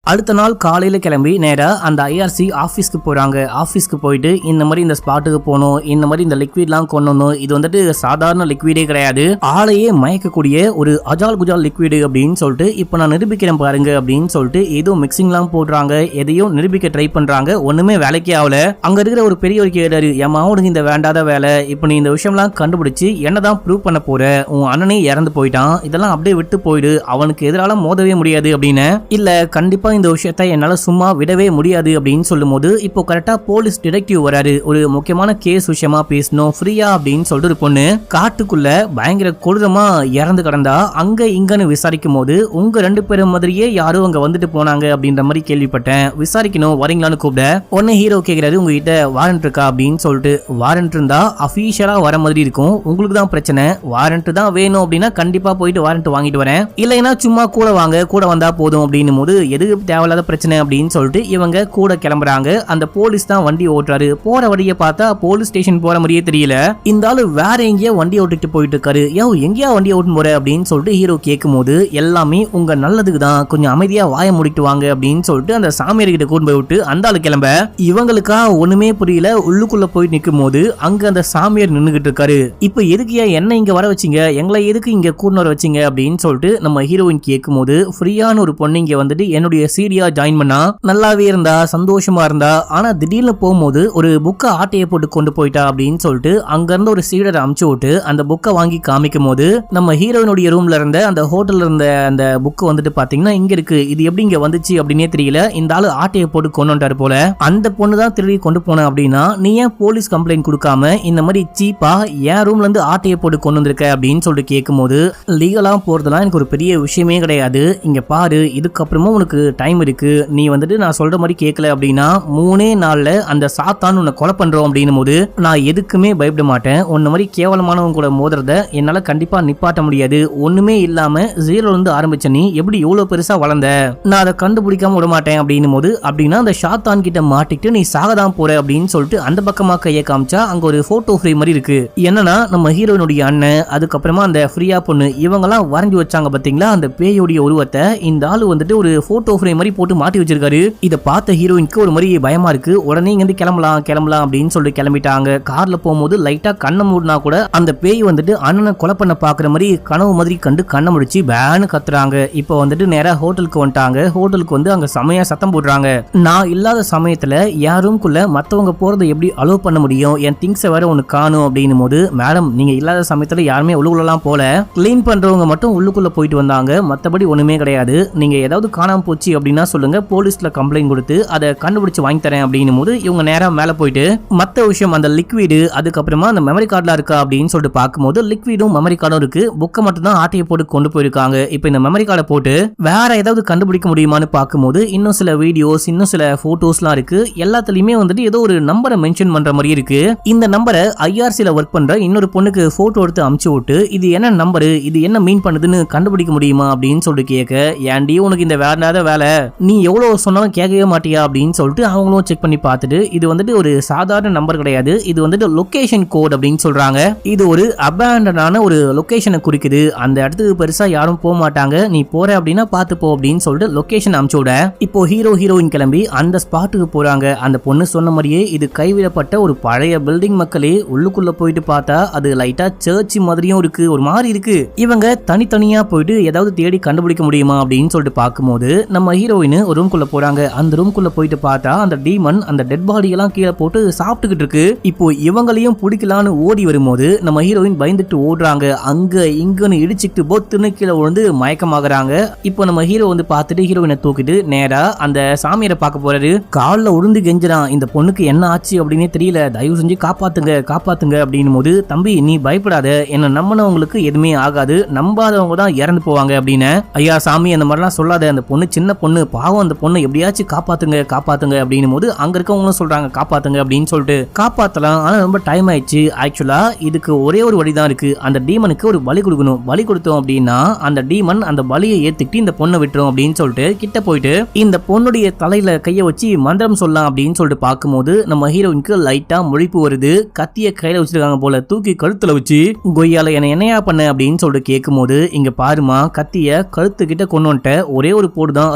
அடுத்த நாள் காலையில் கிளம்பி நேராக அந்த ஐஆர்சி ஆஃபீஸ்க்கு போகிறாங்க. ஆஃபீஸ்க்கு போயிட்டு இந்த மாதிரி இந்த ஸ்பாட்டுக்கு போகணும், இந்த மாதிரி இந்த லிக்விட்லாம் கொண்டு வரணும். இது வந்துட்டு சாதாரண லிக்விடே கிடையாது, ஆளையே மயக்கக்கூடிய ஒரு அஜால் குஜால் லிக்விடு அப்படின்னு சொல்லிட்டு இப்போ நான் நிரூபிக்கிறேன் பாருங்க அப்படின்னு சொல்லிட்டு ஏதோ மிக்சிங்லாம் போடுறாங்க. எதையும் நிரூபிக்க ட்ரை பண்ணுறாங்க. ஒன்றுமே வேலைக்கே ஆகல. அங்கே இருக்கிற ஒரு பெரியவர் கேட்டாரு, ஏமா உனக்கு இந்த வேண்டாத வேலை, இப்போ நீ இந்த விஷயம்லாம் கண்டுபிடிச்சு என்னதான் ப்ரூவ் பண்ண போற, உன் அண்ணனே இறந்து போயிட்டான், இதெல்லாம் அப்படியே விட்டு போயிடு, அவனுக்கு எதிரால மோதவே முடியாது அப்படின்னு. இல்ல கண்டிப்பா இந்த விஷயத்தை என்னால சும்மா விடவே முடியாது அப்படின்னு சொல்லும் போது இப்போ கரெக்டா போலீஸ் டிடெக்டிவ் வராரு. ஒரு முக்கியமான கேஸ் விஷயமா பேசணும் ஃப்ரீயா அப்படின்னு சொல்லிட்டு ஒரு பொண்ணு காட்டுக்குள்ள பயங்கர கொடூரமா இறந்து கிடந்தா அங்க இங்கன்னு விசாரிக்கும் போது உங்க 2 பேரும் மாதிரியே யாரும் அங்க வந்துட்டு போனாங்க அப்படின்ற மாதிரி கேள்விப்பட்டேன், விசாரிக்கணும் வரீங்களான்னு கூப்பிட உடனே ஹீரோ கேட்கிறாரு, உங்ககிட்ட வாரண்ட் இருக்கா அப்படின்னு சொல்லிட்டு. வாரண்ட் இருந்தா அபிஷியலா வர மாதிரி இருக்கும், உங்களுக்கு தான் பிரச்சனை, வாரண்ட் தான் வேணும் அப்படின்னா கண்டிப்பா போயிட்டு வாரண்ட் வாங்கிட்டு வரேன், இல்லைன்னா சும்மா கூட வாங்க, கூட வந்தா போதும் அப்படின்னும் போது எதுக்கு தேவையில்லாத பிரச்சனை அப்படின்னு சொல்லிட்டு இவங்க கூட கிளம்புறாங்க. அந்த போலீஸ் தான் வண்டி ஓட்டுறாரு. போற வழியை பார்த்தா போலீஸ் ஸ்டேஷன் போற மாதிரியே தெரியல. இந்த ஆளு வேற எங்கேயோ வண்டி ஓட்டிட்டு போயிட்டு இருக்காரு. எங்கேயா வண்டி ஓட்டு போற அப்படின்னு சொல்லிட்டு ஹீரோ கேட்கும் போது எல்லாமே உங்க நல்லதுக்கு தான், கொஞ்சம் அமைதியா வாய முடிட்டு வாங்க அப்படின்னு சொல்லிட்டு அந்த சாமியார் கிட்ட கூட்டு போய் விட்டு அந்த ஆளு கிளம்ப. இவங்களுக்கா ஒண்ணுமே புரியல. உள்ளுக்குள்ள போய் நிற்கும் போது அங்க அந்த சாமியார் நின்னுகிட்டு இருக்காரு. இப்ப எதுக்கியா என்ன இங்க வர வச்சிங்க, எங்களை எதுக்கு இங்க கூட்டு வர வச்சிங்க அப்படின்னு சொல்லிட்டு நம்ம ஹீரோயின் கேட்கும் போது ஃப்ரீயான ஒரு பொண்ணு இங்க வந்துட்டு என்னுடைய சீரியா ஜாயின் பண்ணா நல்லாவே இருந்தா, சந்தோஷமா இருந்தா, ஆனா திடீர்னு போகும்போது ஒரு புக்கை ஆட்டையை போட்டு கொண்டு போயிட்டா அப்படின்னு சொல்லிட்டு அங்க இருந்து ஒரு சீடரை அமுச்சு விட்டு அந்த புக்கை வாங்கி காமிக்கும் போது நம்ம ஹீரோயினுடைய ரூம்ல இருந்த அந்த ஹோட்டல்ல இருந்த அந்த புக்கு வந்துட்டு பாத்தீங்கன்னா இங்க இருக்கு, இது எப்படி இங்க வந்துச்சு அப்படின்னே தெரியல, இந்த ஆளு ஆட்டையை போட்டு கொண்டு வந்துட்டாரு போல. அந்த பொண்ணு தான் திருடி கொண்டு போன அப்படின்னா நீ ஏன் போலீஸ் கம்ப்ளைண்ட் கொடுக்காம இந்த மாதிரி சீப்பா என் ரூம்ல இருந்து ஆட்டையை போட்டு கொண்டு வந்திருக்க அப்படின்னு சொல்லிட்டு கேட்கும் போது லீகலா போறதுலாம் எனக்கு ஒரு பெரிய விஷயமே கிடையாது, இங்க பாரு இதுக்கப்புறமும் உனக்கு டைம் இருக்கு, நீ வந்துட்டு நான் சொல்ற மாதிரி கேட்கல அப்படின்னா 3 நாள்ல அந்த சாத்தான் உன்னை கொலை பண்றோம் அப்படின்னும் போது நான் எதுக்குமே பயப்பட மாட்டேன், உன்ன மாதிரி கேவலமானவங்க கூட மோதுறத என்னால கண்டிப்பா நிப்பாட்ட முடியாது, ஒண்ணுமே இல்லாம ஜீரோல இருந்து ஆரம்பிச்ச நீ எப்படி இவ்வளவு பெருசா வளர்ந்த, நான் அதை கண்டுபிடிக்காம விட மாட்டேன் அப்படின்னும் போது அப்படின்னா அந்த சாத்தான் கிட்ட மாட்டிட்டு நீ சாகதான் போற அப்படின்னு சொல்லிட்டு அந்த பக்கமா கையை காமிச்சா அங்க ஒரு போட்டோ ஃப்ரேம் மாதிரி இருக்கு. என்னன்னா நம்ம ஹீரோயினுடைய அண்ணன், அதுக்கப்புறமா அந்த ஃப்ரீயா பொண்ணு, இவங்கெல்லாம் வரைஞ்சு வச்சாங்க பாத்தீங்களா அந்த பேயோடைய உருவத்தை. இந்த ஆளு வந்துட்டு ஒரு போட்டோ ஃப்ரேம் மாதிரி போட்டு மாட்டி வச்சிருக்காரு. இதை பார்த்த ஹீரோயினுக்கு ஒரு மாதிரி பயமா இருக்கு. உடனே இங்க இருந்து கிளம்பலாம் அப்படின்னு சொல்லிட்டு கிளம்பிட்டாங்க. கார்ல போகும்போது லைட்டா கண்ணை மூடினா கூட அந்த பேய் வந்துட்டு அண்ணனை கொலை பண்ண பாக்குற மாதிரி கனவு மாதிரி கண்டு கண்ணை முடிச்சு பேனு கத்துறாங்க. இப்போ வந்துட்டு நேரா ஹோட்டலுக்கு வந்துட்டாங்க. ஹோட்டலுக்கு வந்து அங்க செமையா சத்தம் போடுறாங்க. நான் இல்லாத சமயத்துல என் ரூம்குள்ள மத்தவங்க போறதை எப்படி அலோவ் பண்ண முடியும், என் திங்ஸை வேற ஒன்னு காணும் அப்படின்னும் போது மேடம் நீங்க இல்லாத சமயத்துல யாருமே உள்ளுக்குள்ளலாம் போல, கிளீன் பண்றவங்க மட்டும் உள்ளுக்குள்ள போயிட்டு வந்தாங்க, மத்தபடி ஒண்ணுமே கிடையாது, நீங்க ஏதாவது காணாம போச்சு அப்படின்னா சொல்லுங்க, போலீஸ்ல கம்ப்ளைண்ட் கொடுத்து அதை கண்டுபிடிச்சு வாங்கி தரேன் அப்படின்னும் போது இவங்க நேரா மேல போயிட்டு மத்த விஷயம் அந்த லிக்விடு அதுக்கப்புறமா அந்த மெமரி கார்டுலாம் இருக்கா அப்படின்னு சொல்லிட்டு பார்க்கும்போது லிக்விடும் மெமரி கார்டும் இருக்கு. புக்கை மட்டும் தான் ஆட்டையை போட்டு கொண்டு போயிருக்காங்க. இப்போ இந்த மெமரி கார்டை போட்டு வேற ஏதாவது கண்டுபிடிக்க முடியுமான்னு பார்க்கும்போது இன்னும் சில வீடியோஸ் இன்னும் சில போட்டோஸ்லாம் இருக்கு. எல்லாத்துலயுமே வந்துட்டு ஏதோ ஒரு நம்பரை மென்ஷன் பண்ற மாதிரி இருக்கு. இந்த நம்பரை ஐஆர்சில ஒர்க் பண்ற இன்னொரு பொண்ணுக்கு போட்டோ எடுத்து அமுச்சு விட்டு இது என்ன நம்பரு, இது என்ன மீன் பண்ணுதுன்னு கண்டுபிடிக்க முடியுமா அப்படின்னு சொல்லிட்டு கேட்க, ஏன்டி உனக்கு இந்த வேண்டாத வேலை, நீ எவ்வளவு சொன்னாலும் கேட்கவே மாட்டியா அப்படின்னு சொல்லிட்டு அவங்களும் செக் பண்ணி பார்த்துட்டு இது வந்துட்டு ஒரு சாதாரண நம்பர் கிடையாது, இது வந்துட்டு லொகேஷன் கோட் அப்படின்னு சொல்றாங்க. இது ஒரு அபேண்டனான ஒரு லொகேஷனை குறிக்குது, அந்த இடத்துக்கு பெருசா யாரும் போக மாட்டாங்க, நீ போற அப்படின்னா பார்த்து போ அப்படின்னு சொல்லிட்டு லொகேஷன் அனுப்பிச்சு விட இப்போ ஹீரோயின் கிளம்பி அந்த ஸ்பாட்டுக்கு போறாங்க. அந்த பொண்ணு சொன்ன மாதிரியே இது கைவிடப்பட்ட ஒரு பழைய பில்டிங். மக்களே உள்ளுக்குள்ள போயிட்டு பார்த்தா அது லைட்டா சர்ச் மாதிரியும் இருக்கு, ஒரு மாதிரி இருக்கு. இவங்க தனித்தனியா போயிட்டு ஏதாவது தேடி கண்டுபிடிக்க முடியுமா அப்படின்னு சொல்லிட்டு பார்க்கும்போது நம்ம ஹீரோயின் ஒரு ரூம்குள்ள போறாங்க. அந்த ரூம்குள்ள போயிட்டு பார்த்தா அந்த டீமன் அந்த டெட் பாடி எல்லாம் கீழே போட்டு சாப்பிட்டுக்கிட்டு இருக்கு. இப்போ இவங்களையும் பிடிக்கலான்னு ஓடி வரும்போது நம்ம ஹீரோயின் பயந்துட்டு ஓடுறாங்க. அங்க இங்கன்னு இடிச்சுட்டு பொத்துன்னு கீழே விழுந்து மயக்கமாகறாங்க. இப்போ நம்ம ஹீரோ வந்து பார்த்துட்டு ஹீரோயினை தூக்கிட்டு நேரா அந்த சாமியாரை பார்க்க போறாரு. காலில் உழுந்து கெஞ்சுறான், இந்த பொண்ணுக்கு என்ன ஆச்சு அப்படின்னே தெரியல, தயவு செஞ்சு காப்பாத்துங்க காப்பாத்துங்க அப்படின்னும் போது, தம்பி நீ பயப்படாத, என்ன நம்பினவங்களுக்கு எதுவுமே ஆகாது, நம்பாதவங்க தான் இறந்து போவாங்க அப்படின்னு. ஐயா சாமி அந்த மாதிரிலாம் சொல்லாத, அந்த பொண்ணு சின்ன பொண்ணு பாவம், அந்த பொண்ணு எப்படியாச்சும் காப்பாத்துங்க காப்பாத்துங்க அப்படின்னும் போது அங்க இருக்கவங்களும் சொல்றாங்க காப்பாத்துங்க அப்படின்னு சொல்லிட்டு காப்பாத்தலாம். ஆனா ரொம்ப டைம் ஆயிடுச்சு. ஆக்சுவலா இதுக்கு ஒரே ஒரு வழிதான் இருக்கு, அந்த டீமனுக்கு ஒரு பலி கொடுக்கணும், பலி கொடுத்தோம் அப்படின்னா அந்த டீமன் அந்த பலியை ஏத்துக்கிட்டு இந்த பொண்ணை விட்டுரும் அப்படின்னு சொல்லிட்டு கிட்ட போயிட்டு இந்த பொண்ணுடைய தலையில கைய வச்சு மந்திரம் சொல்லலாம் அப்படின்னு சொல்லிட்டு பார்க்கும்போது நம்ம ஹீரோயினுக்கு லைட்டா முழிப்பு வருது. கத்திய கையில வச்சிருக்காங்க போல, தூக்கி கழுத்துல வச்சு கொய்யால என்னையா பண்ண அப்படின்னு சொல்லிட்டு கேட்கும் போது, இங்க பாருமா கத்திய கழுத்து கிட்ட கொண்டு வந்துட்ட, ஒரே ஒரு போடு தான்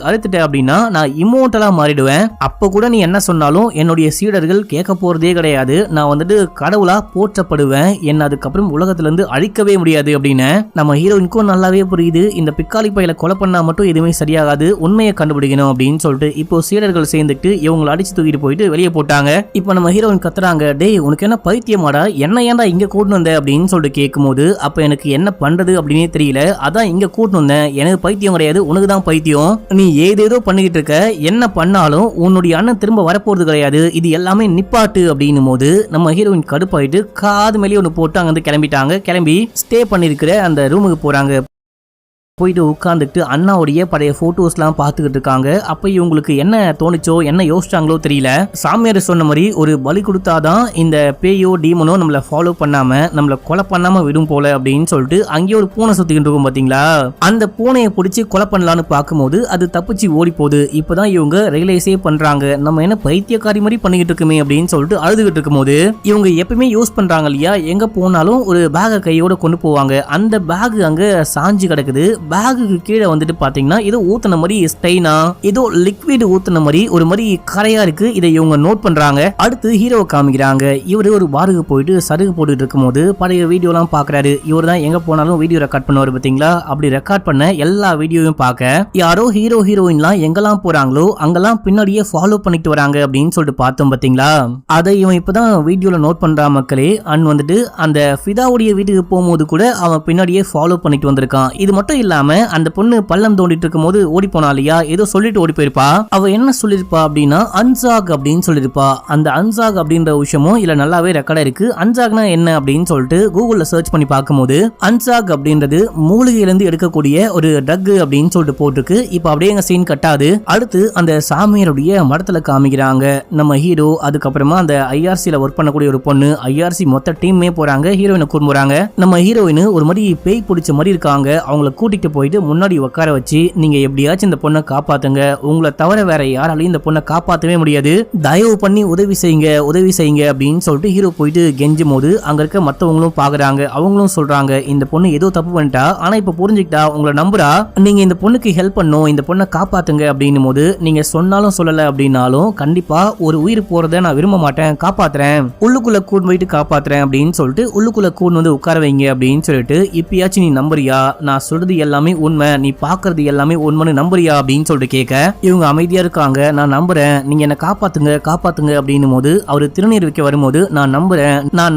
அறுத்துட்ட அப்படின்னா நான் இம்மோர்டலா மாறிடுவேன், அப்ப கூட நீ என்ன சொன்னாலும் என்னுடைய சீடர்கள் கேட்க போறதே கிடையாது, நான் வந்துட்டு கடவுளா போற்றப்படுவேன், என்ன அதுக்கப்புறம் உலகத்துல இருந்து அழிக்கவே முடியாது அப்படின்னு. நம்ம ஹீரோயினுக்கும் நல்லாவே புரியுது, இந்த பிக்காளி பையில கொலை பண்ணா மட்டும் எதுவுமே சரியாகாது, உண்மையை கண்டுபிடிக்கணும் அப்படின்னு சொல்லிட்டு இப்போ சீடர்கள் சேர்ந்துட்டு இவங்களை அடிச்சு தூக்கிட்டு போயிட்டு வெளியே போட்டாங்க. இப்போ நம்ம ஹீரோயின் கத்துறாங்க, டேய் உனக்கு என்ன பைத்தியமாடா, என்ன ஏன்டா இங்க கூட்டு வந்த அப்படின்னு சொல்லிட்டு கேட்கும்போது, அப்ப எனக்கு என்ன பண்றது அப்படின்னே தெரியல, அதான் இங்க கூட்டு வந்தேன், எனக்கு பைத்தியம் கிடையாது, உனக்கு தான் பைத்தியம், நீ ஏதேதோ பண்ணிக்கிட்டு இருக்க, என்ன பண்ணாலும் உன்னுடைய அண்ணன் திரும்ப வரப்போறது கிடையாது, இது எல்லாமே நிப்பாட்டு அப்படின்னும் போது நம்ம ஹீரோயின் கடுப்பாயிட்டு காது மேலே ஒன்று போட்டு அங்க வந்து கிளம்பிட்டாங்க. கிளம்பி ஸ்டே பண்ணிருக்கிற அந்த ரூமுக்கு போறாங்க. போயிட்டு உட்காந்துட்டு அண்ணாவுடைய பழைய போட்டோஸ்லாம் பார்த்துக்கிட்டு இருக்காங்க. அப்போ இவங்களுக்கு என்ன தோணுச்சோ என்ன யோசிச்சாங்களோ தெரியல, சாமியார் சொன்ன மாதிரி ஒரு பலி கொடுத்தாதான் இந்த பேயோ டீமனோ நம்மளை ஃபாலோ பண்ணாம நம்மளை கொலை பண்ணாம விடும் போல அப்படின்னு சொல்லிட்டு அங்கேயே ஒரு பூனை சுத்திக்கிட்டு இருக்கும் பாத்தீங்களா, அந்த பூனையை பிடிச்சி கொலை பண்ணலான்னு பார்க்கும்போது அது தப்பிச்சு ஓடி போகுது. இப்பதான் இவங்க ரியலைஸே பண்றாங்க, நம்ம என்ன பைத்தியக்காரி மாதிரி பண்ணிக்கிட்டு இருக்குமே அப்படின்னு சொல்லிட்டு அழுதுகிட்டு இருக்கும்போது, இவங்க எப்பயுமே யூஸ் பண்றாங்க இல்லையா, எங்க போனாலும் ஒரு பேகை கையோட கொண்டு போவாங்க, அந்த பேக் அங்க சாஞ்சு கிடக்குது. பேகுக்கு கீழே வந்துட்டு பாத்தீங்கன்னா ஏதோ ஊத்துன மாதிரி ஸ்டெயினா ஏதோ லிக்விட் ஊத்துன மாதிரி ஒரு மாதிரி கரையா இருக்கு. இதை இவங்க நோட் பண்றாங்க. அடுத்து ஹீரோவை காமிக்கிறாங்க. இவரு ஒரு பாருக்கு போயிட்டு சருகு போட்டுட்டு இருக்கும்போது பழைய வீடியோ எல்லாம் பாக்குறாரு. இவர் தான் எங்க போனாலும் வீடியோ ரெக்கார்ட் பண்ணுவாரு பாத்தீங்களா, அப்படி ரெக்கார்ட் பண்ண எல்லா வீடியோவையும் பார்க்க யாரோ ஹீரோயின்லாம் எங்கெல்லாம் போறாங்களோ அங்கெல்லாம் பின்னாடியே ஃபாலோ பண்ணிட்டு வராங்க அப்படின்னு சொல்லிட்டு பார்த்தோம் பாத்தீங்களா. அதை இவன் இப்பதான் வீடியோல நோட் பண்றா மக்களே. அண்ட் வந்துட்டு அந்த ஃபிதாவுடைய வீட்டுக்கு போகும்போது கூட அவன் பின்னாடியே ஃபாலோ பண்ணிட்டு வந்திருக்கான். இது மட்டும் இல்லாம அந்த பொண்ணு பள்ளம் தோண்டிட்டு இருக்கும் போது ஓடி போனா இல்லையா, ஏதோ சொல்லிட்டு ஓடி போயிருப்பா. அவ என்ன சொல்லிருப்பா அப்படின்னா அன்சாக் அப்படின்னு சொல்லிருப்பா. அந்த அன்சாக் அப்படின்ற விஷயமும் இல்ல நல்லாவே ரெக்கார்டா இருக்கு. அன்சாக்னா என்ன அப்படின்னு சொல்லிட்டு கூகுள்ல சர்ச் பண்ணி பார்க்கும்போது அன்சாக் அப்படின்றது மூலிகையிலிருந்து எடுக்கக்கூடிய ஒரு ட்ரக் அப்படின்னு சொல்லிட்டு போட்டிருக்கு. இப்ப அப்படியே எங்க சீன் கட்டாது. அடுத்து அந்த சாமியாருடைய மடத்துல காமிக்கிறாங்க. நம்ம ஹீரோ அதுக்கப்புறமா அந்த ஐஆர்சில ஒர்க் பண்ணக்கூடிய ஒரு பொண்ணு, ஐஆர்சி மொத்த டீமே போறாங்க, ஹீரோயினை கூர்முறாங்க. நம்ம ஹீரோயின் ஒரு மாதிரி பேய் பிடிச்ச மாதிரி இருக்காங்க. அவங்கள கூட்டிட்டு போயிட்டு முன்னாடி உட்கார வச்சு, நீங்க எப்படியாச்சும் இந்த பொண்ணை காப்பாத்துங்க, உங்களை தவிர வேற யாராலையும் இந்த பொண்ணை காப்பாற்றவே முடியாது, தயவு பண்ணி உதவி செய்யுங்க அப்படின்னு சொல்லிட்டு ஹீரோ போயிட்டு கெஞ்சும் போது அங்க இருக்க மத்தவங்களும் பாக்குறாங்க. அவங்களும் சொல்றாங்க, இந்த பொண்ணு ஏதோ தப்பு பண்ணிட்டா, ஆனா இப்ப புரிஞ்சுக்கிட்டா, உங்களை நம்புறா, நீங்க இந்த பொண்ணுக்கு ஹெல்ப் பண்ணும், இந்த பொண்ணை காப்பாத்துங்க அப்படின்னும் போது, நீங்க சொன்னாலும் சொல்லல அப்படின்னாலும் கண்டிப்பா ஒரு உயிர் போறதை நான் விரும்ப மாட்டேன், காப்பாத்துறேன், உள்ளுக்குள்ள கூண்டு போயிட்டு காப்பாத்துறேன் அப்படின்னு சொல்லிட்டு உள்ளுக்குள்ள கூண்டு வந்து உட்கார வைங்க அப்படின்னு சொல்லிட்டு, இப்பயாச்சும் நீ நம்புறியா, நான் சொல்றது எல்லாமே உண்மை, நீ பாக்குறது எல்லாமே உண்மைன்னு நம்புறியா அப்படின்னு சொல்லிட்டு கேட்க இவங்க அமைதியா இருக்காங்க. நான் நம்புறேன், நீங்க என்ன காப்பாத்துங்க அப்படின்னும் போது அவரு திருநீர் வைக்க வரும்போது, நான்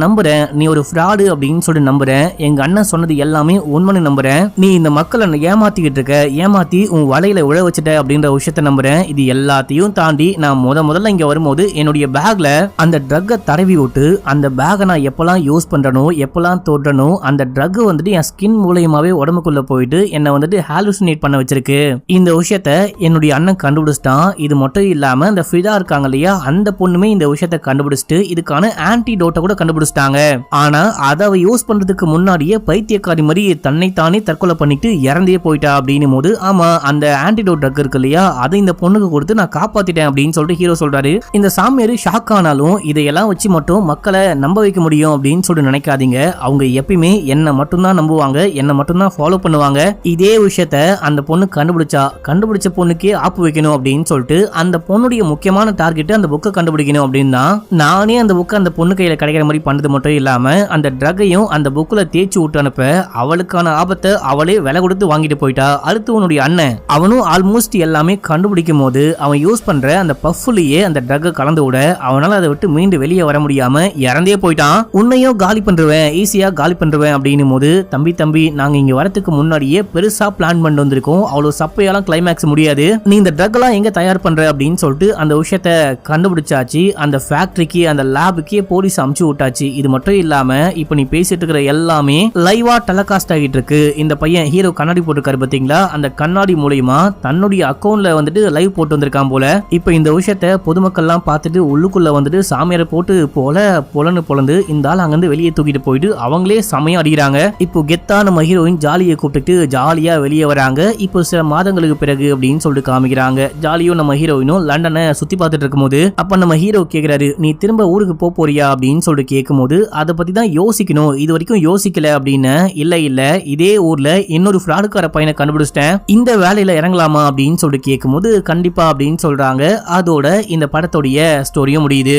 நம்புறேன் நீ ஒரு ஃப்ராடு அப்படின்னு சொல்லிட்டு நம்புறேன், எங்க அண்ணன் சொன்னது எல்லாமே உண்மைன்னு நம்புறேன், நீ இந்த மக்களை ஏமாத்திக்கிட்டு இருக்க, ஏமாத்தி உன் வலையில உழ வச்சுட்ட அப்படின்ற விஷயத்த நம்புறேன். இது எல்லாத்தையும் தாண்டி நான் முதல்ல இங்க வரும்போது என்னுடைய பேக்ல அந்த ட்ரக்கை தடவி விட்டு, அந்த பேக்கை நான் எப்பெல்லாம் யூஸ் பண்றனோ எப்பெல்லாம் தொடுறனோ அந்த ட்ரக் வந்துட்டு என் ஸ்கின் மூலமாவே உடம்புக்குள்ள போயிட்டு என்ன வந்துட்டு ஹாலுசினேட் பண்ண வச்சிருக்கு. இந்த விஷயத்த என்னுடைய அண்ணன் கண்டுபிடிச்சிட்டான். இது மட்டும் இல்லாம அந்த ஃபிதா இருக்காங்க இல்லையா, அந்த பொண்ணுமே இந்த விஷயத்த கண்டுபிடிச்சிட்டு இதுக்கான ஆன்டிடோட்டை கூட கண்டுபிடிச்சிட்டாங்க. ஆனா அதை அவ யூஸ் பண்றதுக்கு முன்னாடியே பைத்தியக்காரி மாதிரி தன்னைத்தானே தற்கொலை பண்ணிட்டு இறந்தே போயிட்டா அப்படின்னும் போது, ஆமா அந்த ஆன்டிடோட் ட்ரக் இருக்கு இல்லையா, அதை இந்த பொண்ணுக்கு கொடுத்து நான் காப்பாத்திட்டேன் அப்படின்னு சொல்லிட்டு ஹீரோ சொல்றாரு. இந்த சாமியார் ஷாக் ஆனாலும் இதையெல்லாம் வச்சு மட்டும் மக்களை நம்ப வைக்க முடியும் அப்படின்னு சொல்லிட்டு நினைக்காதீங்க. அவங்க எப்பயுமே என்ன மட்டும்தான் நம்புவாங்க, என்ன மட்டும்தான் ஃபாலோ பண்ணுவாங்க. இதே விஷயத்த அந்த பொண்ணு கண்டுபிடிச்ச பொண்ணுக்கே ஆப்பு வைக்கணும் அப்படின்னு சொல்லிட்டு அந்த பொண்ணுடைய முக்கியமான டார்கெட் அந்த புக்கை கண்டுபிடிக்கணும் அப்படின்னு தான் நானே அந்த புக்கை அந்த பொண்ணு கையில கிடைக்கிற மாதிரி பண்ணது மட்டும் இல்லாம அந்த ட்ரக்கையும் அந்த புக்ல தேய்ச்சி விட்டு அனுப்ப அவளுக்கான ஆபத்தை அவளே விலை கொடுத்து வாங்கிட்டு போயிட்டா. அடுத்து உன்னுடைய அண்ணன் அவனும் ஆல்மோஸ்ட் எல்லாமே கண்டுபிடிக்கும் போது அவன் யூஸ் பண்ற அந்த பஃப்லயே அந்த ட்ரக்கை கலந்து விட அவனால அதை விட்டு மீண்டு வெளியே வர முடியாம இறந்தே போயிட்டான். உன்னையும் காலி பண்றேன், ஈஸியா காலி பண்றேன் அப்படின்னும் போது, தம்பி நாங்க இங்க வரதுக்கு முன்னாடியே பெருசா பிளான் பண்ணி வந்திருக்கோம், அவ்வளவு சப்பையெல்லாம் கிளைமேக்ஸ் முடியாது, நீ இந்த ட்ரக் எல்லாம் எங்க தயார் பண்ற அப்படின்னு சொல்லிட்டு அந்த விஷயத்த கண்டுபிடிச்சாச்சு. அந்த ஃபேக்டரிக்கு அந்த லேபுக்கே போலீஸ் அமுச்சு விட்டாச்சு. இது மட்டும் இல்லாம இப்ப நீ பேசிட்டு இருக்கிற எல்லாமே லைவா டெலகாஸ்ட் ஆகிட்டு இருக்கு. இந்த பையன் ஹீரோ கண்ணாடி போட்டுருக்காரு பாத்தீங்களா, அந்த கண்ணாடி மூலமா தன்னுடைய அக்கௌண்ட்ல வந்துட்டு லைவ் போட்டு வந்திருக்கான் போல. இப்ப இந்த விஷயத்த பொதுமக்கள் எல்லாம் பார்த்துட்டு உள்ளுக்குள்ள வந்துட்டு சாமியாரை போட்டு பொலன்னு பொலந்து இந்த ஆள் அங்கிருந்து வெளியே தூக்கிட்டு போயிட்டு அவங்களே சமயம் அடிக்கிறாங்க. இப்போ கெத்தா நம்ம ஹீரோயின் ஜாலியை கூப்பிட்டு ஜாலியா வெளியே வராங்க. இப்போ சில மாதங்களுக்கு பிறகு அப்படின்னு சொல்லிட்டு காமிக்கிறாங்க. ஜாலியும் நம்ம ஹீரோயினும் லண்டனை சுத்தி பார்த்துட்டு இருக்கும்போது அப்ப நம்ம ஹீரோ கேக்குறாரு, நீ திரும்ப ஊருக்கு போறியா அப்படின்னு சொல்லிட்டு கேட்கும்போது, அதை பத்தி தான் யோசிக்கணும், இது வரைக்கும் யோசிக்கல அப்படின்னு. இல்ல இதே ஊர்ல இன்னொரு ஃப்ராடுக்கார பையனை கண்டுபிடிச்சிட்டேன், இந்த வேலையில இறங்கலாமா அப்படின்னு சொல்லிட்டு கேட்கும்போது கண்டிப்பா அப்படின்னு சொல்றாங்க. அதோட இந்த படத்துடைய ஸ்டோரியும் முடியுது.